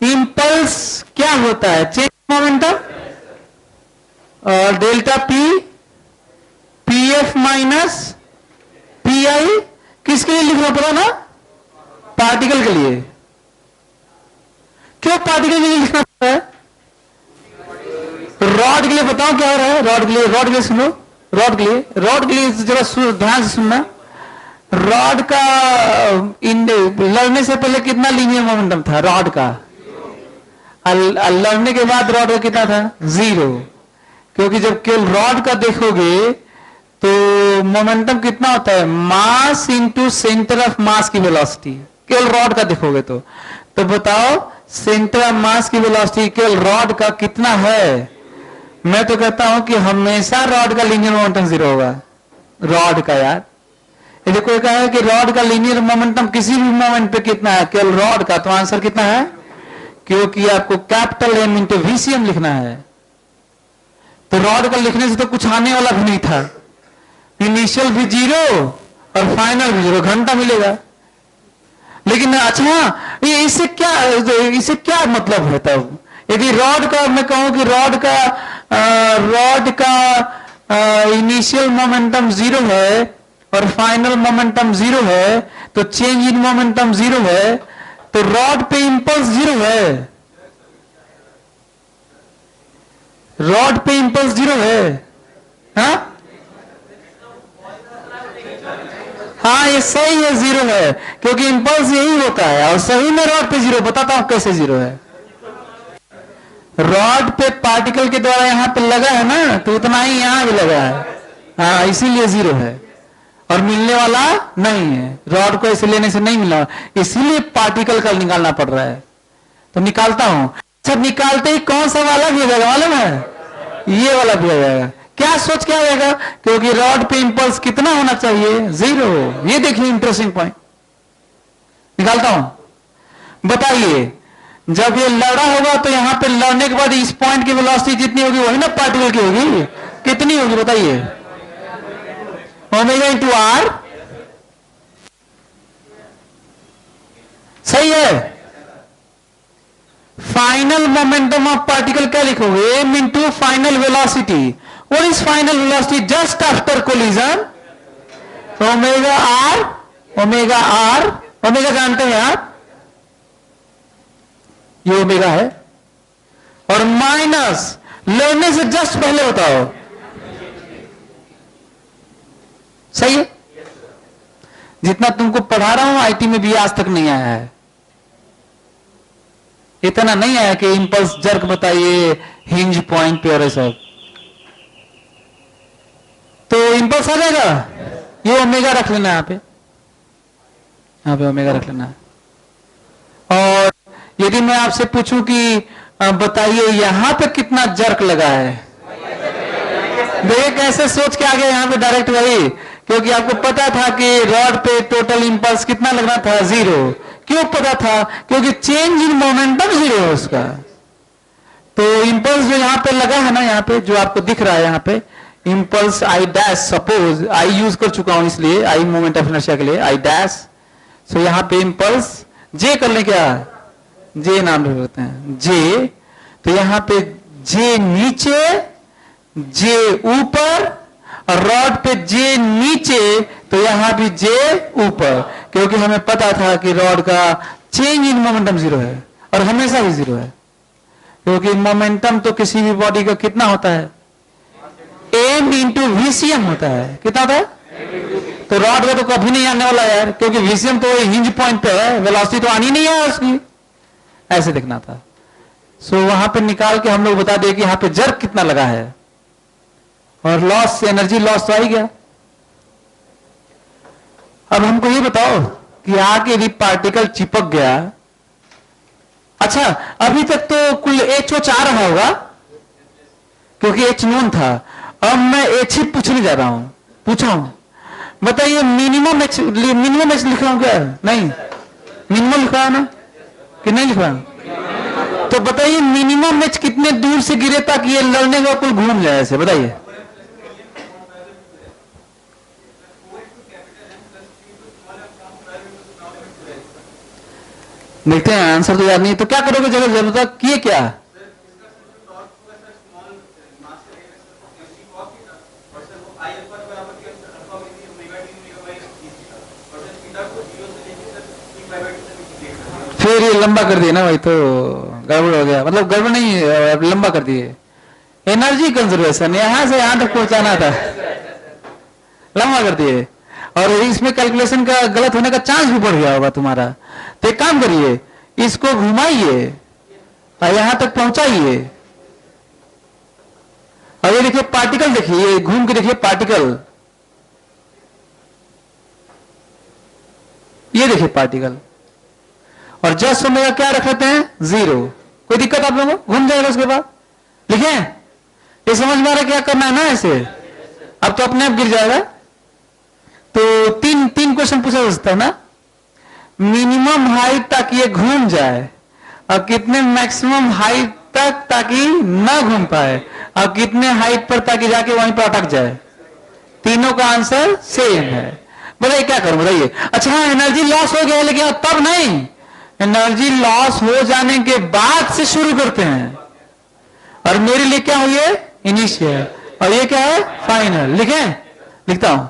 इंपल्स क्या होता है? चेंज मोमेंटम और delta P, PF minus pi. किसके लिए लिखना पड़ा ना? पार्टिकल के लिए। क्यों पार्टिकल के लिए लिखना पड़ा है? रॉड के लिए बताओ क्या हो रहा है? रॉड के लिए, रॉड के लिए सुनो, रॉड के लिए, रॉड के लिए जरा ध्यान से सुनना। रॉड का लड़ने से पहले कितना लीनियर मोमेंटम था रॉड का? लड़ने के बाद रॉड का कितना था? 0। क्योंकि जब केवल रॉड का देखोगे तो मोमेंटम कितना होता है? मास इंटू सेंटर ऑफ मास की वेलोसिटी, केवल रॉड का देखोगे तो बताओ सेंटर ऑफ मास की वेलोसिटी केवल रॉड का कितना है? मैं तो कहता हूं कि हमेशा रॉड का लीनियर मोमेंटम 0 होगा। रॉड का यार, यदि कोई कहा है कि रॉड का लीनियर मोमेंटम किसी भी मोमेंट पे कितना है, केवल रॉड का, तो आंसर कितना है? क्योंकि आपको कैपिटल एम इंटू VCM लिखना है। तो रॉड का लिखने से तो कुछ आने वाला भी नहीं था। इनिशियल भी 0 और फाइनल भी 0, घंटा मिलेगा। लेकिन अच्छा, ये इससे क्या मतलब है तब? यदि रॉड का, मैं कहूं कि रॉड का इनिशियल मोमेंटम 0 है और फाइनल मोमेंटम 0 है, तो चेंज इन मोमेंटम 0 है, तो रॉड पे इंपल्स 0 है, रॉड पे इंपल्स 0 है। हाँ हाँ, ये सही है, 0 है, क्योंकि इंपल्स यही होता है। और सही में रॉड पे 0, बताता हूं कैसे 0 है। रॉड पे पार्टिकल के द्वारा यहां पे लगा है ना, तो उतना ही यहां भी लगा है, हाँ, इसीलिए 0 है। और मिलने वाला नहीं है, रॉड को ऐसे लेने से नहीं मिला, इसीलिए पार्टिकल का निकालना पड़ रहा है। तो निकालता हूं। अच्छा, निकालते ही कौन सा वाला भी जाएगा मालूम है? ये वाला भी आ जाएगा। क्या सोच क्या आएगा? क्योंकि रॉड पे इंपल्स कितना होना चाहिए? 0। ये देखिए इंटरेस्टिंग पॉइंट, निकालता हूं। बताइए, जब ये लड़ा होगा तो यहां पे लड़ने के बाद इस पॉइंट की वेलोसिटी जितनी होगी वही ना पार्टिकल की होगी। कितनी होगी बताइए? Omega into r. सही है। फाइनल मोमेंटम ऑफ पार्टिकल क्या लिखोगे? M into final velocity. What is final velocity just after collision? Omega r, omega r, omega जानते हैं आप, ये ओमेगा है, और माइनस लड़ने से जस्ट पहले बताओ। सही है। जितना तुमको पढ़ा रहा हूं आईटी में भी आज तक नहीं आया है, इतना नहीं आया कि इंपल्स जर्क बताइए, हिंज पॉइंट पे और सब। तो इंपल्स आ जाएगा। ये ओमेगा रख लेना, यहाँ पे ओमेगा रख लेना। और यदि मैं आपसे पूछूं कि बताइए यहां पे कितना जर्क लगा है, देखिए कैसे सोच के आ गया यहां पे डायरेक्ट वही, क्योंकि आपको पता था कि रॉड पे टोटल इंपल्स कितना लगना था? 0। क्यों पता था? क्योंकि चेंज इन मोमेंटम 0 है उसका। तो इंपल्स जो यहां पे लगा है ना, यहां पे जो आपको दिख रहा है, यहां पे impulse I dash, suppose I use कर चुका हूं इसलिए, आई मोमेंट ऑफ इनर्शिया के लिए आई डैश। सो यहां पे इंपल्स जे कर ले, क्या जे नाम रखते हैं, जे। तो यहां पे जे नीचे, जे ऊपर, और रॉड पे जे नीचे, तो यहां भी जे ऊपर, क्योंकि हमें पता था कि रॉड का चेंज इन मोमेंटम 0 है, और हमेशा ही 0 है, क्योंकि मोमेंटम तो किसी भी बॉडी का कितना होता है? एम इंटू वीसीएम होता है। कितना होता है? तो रॉड का तो कभी नहीं आने वाला यार, क्योंकि वीसीएम तो हिंज पॉइंट पे है, वेलोसिटी तो आनी नहीं है उसकी। ऐसे देखना था। सो वहां पे निकाल के हम लोग बता दिए कि यहां पे जर्क कितना लगा है, और लॉस, एनर्जी लॉस तो आ ही गया। अब हमको ये बताओ कि आगे यदि पार्टिकल चिपक गया, अच्छा अभी तक तो कुल एच ओ आ रहा होगा, क्योंकि एच नोन था। अब मैं एच ही पूछने जा रहा हूं, पूछा हूं, बताइए मिनिमम एच लिख रहा हूं क्या? नहीं, मिनिमम लिखा है ना कि नहीं लिखा? तो बताइए मिनिमम एच कितने दूर से गिरे ताकि ये लड़ने का कुल घूम जाए ऐसे, बताइए। देखते हैं, आंसर तो याद नहीं, तो क्या करोगे जगह जरूरत किए क्या? फिर ये लंबा कर दिए ना भाई, तो गड़बड़ हो गया, मतलब गड़बड़ नहीं, लंबा कर दिए। एनर्जी कंजर्वेशन यहां से यहां तक पहुंचाना था, लंबा कर दिए, और इसमें कैलकुलेशन का गलत होने का चांस भी बढ़ गया होगा तुम्हारा। तो एक काम करिए, इसको घुमाइए और यहां तक पहुंचाइए, और ये देखिए पार्टिकल, देखिए ये घूम के देखिए पार्टिकल, ये देखिए पार्टिकल, और जस्ट ओमेगा क्या रख लेते हैं? 0। कोई दिक्कत आप लोगों को? घूम जाएगा उसके बाद। लिखे? ये समझ में आ रहा क्या करना है ना ऐसे? अब तो अपने आप गिर जाएगा। तो तीन क्वेश्चन पूछा जा सकता है ना, मिनिमम हाइट तक ये घूम जाए, और कितने मैक्सिमम हाइट तक ताकि ना घूम पाए, और कितने हाइट पर ताकि जाके वहीं पर अटक जाए। तीनों का आंसर सेम है। बताइए क्या करूं, बताइए। अच्छा हाँ, एनर्जी लॉस हो गया, लेकिन तब नहीं, एनर्जी लॉस हो जाने के बाद से शुरू करते हैं, और मेरे लिए क्या हुई है? इनिशियल, और ये क्या है? फाइनल। लिखें? लिखता हूं,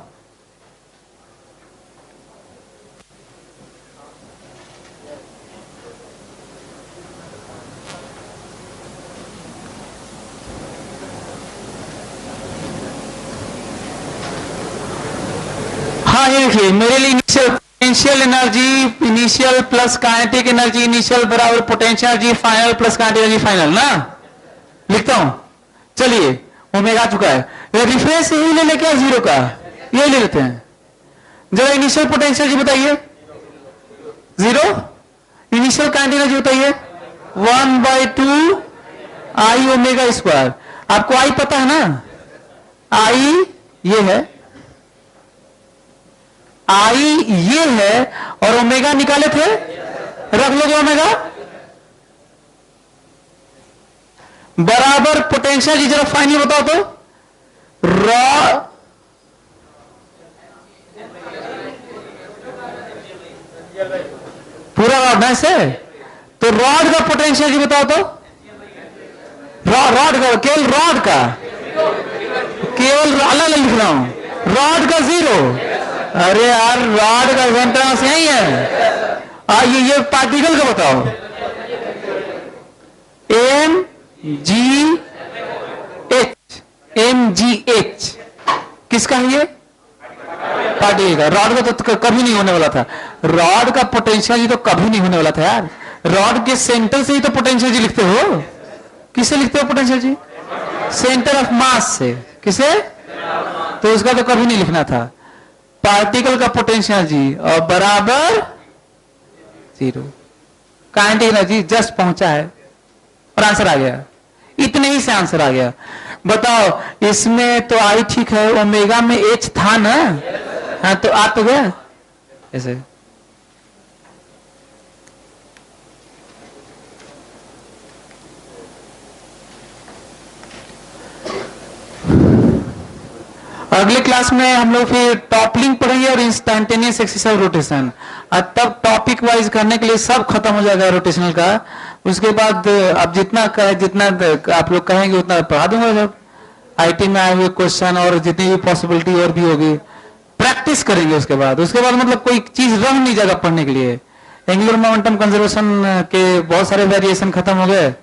हाँ ये देखिए, मेरे लिए initial potential energy initial plus kinetic energy initial बराबर potential energy final plus kinetic energy final ना, लिखता हूं। चलिए ओमेगा आ चुका है, रिफरेंस यही ले लेके जीरो का, ये ले लेते हैं। जरा इनिशियल पोटेंशियल जी बताइए, जीरो। इनिशियल काइनेटिक एनर्जी बताइए, 1/2 आई ओमेगा स्क्वायर। आपको आई पता है ना, आई ये है, आई ये है, और ओमेगा निकाले थे, रख लोगे ओमेगा बराबर पोटेंशियल जी। जरा फाइनल बताओ तो, रॉड पूरा रॉड है से, तो रॉड का पोटेंशियल जी बताओ तो, रॉड का, केवल रॉड का, केवल अलग लिख रहा हूं, रॉड का जीरो। अरे यार रॉड का वेंट्रांस यही है। आइए ये पार्टिकल का बताओ, m g h, m g h किसका है ये, पार्टिकल का। रॉड का तो कभी नहीं होने वाला था, रॉड का पोटेंशियल जी तो कभी नहीं होने वाला था यार। रॉड के सेंटर से ही तो पोटेंशियल जी लिखते हो, किसे लिखते हो potential g, centre of mass से, किसे, तो उसका तो कभी नहीं लिखना था। पार्टिकल का पोटेंशियल जी और बराबर जीरो, काइनेटिक एनर्जी जस्ट पहुंचा है और आंसर आ गया, इतने ही से आंसर आ गया। बताओ इसमें तो आई ठीक है, ओमेगा में एच था ना, हाँ तो आ तो गया ऐसे। अगले क्लास में हम लोग फिर टॉपलिंग पढ़ेंगे और इंस्टेंटेनियस एक्सिस ऑफ रोटेशन, और तब टॉपिक वाइज करने के लिए सब खत्म हो जाएगा रोटेशनल का। उसके बाद अब जितना आप लोग कहेंगे उतना पढ़ा दूंगा। जब आईटी में आए हुए क्वेश्चन और जितनी भी पॉसिबिलिटी और भी होगी प्रैक्टिस करेंगे। उसके बाद मतलब कोई चीज रह नहीं जाएगा पढ़ने के लिए। एंगुलर मोमेंटम कंजर्वेशन के बहुत सारे वेरिएशन खत्म हो गए,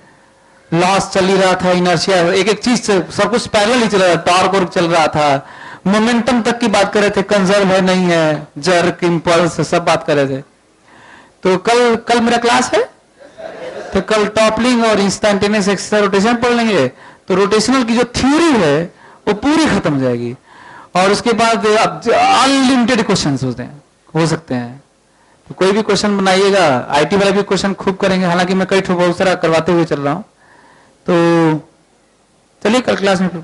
लॉस चल ही रहा था, इनर्शिया, एक एक चीज सब कुछ पैरेलल ही चल रहा था, टॉर्क वर्क चल रहा था, मोमेंटम तक की बात कर रहे थे, कंजर्व है नहीं है, जर्क इंपल्स सब बात कर रहे थे। तो कल मेरा क्लास है, तो कल टॉपलिंग और इंस्टेंटेनियस एक्सिस रोटेशन पढ़ लेंगे। तो रोटेशनल की जो थ्योरी है वो पूरी खत्म हो जाएगी, और उसके बाद अनलिमिटेड क्वेश्चन हो सकते हैं। तो कोई भी क्वेश्चन बनाइएगा, आईटी वाला भी क्वेश्चन खूब करेंगे, हालांकि मैं कई बहुत सारा करवाते हुए चल रहा हूं। तो चलिए कल क्लास में फिर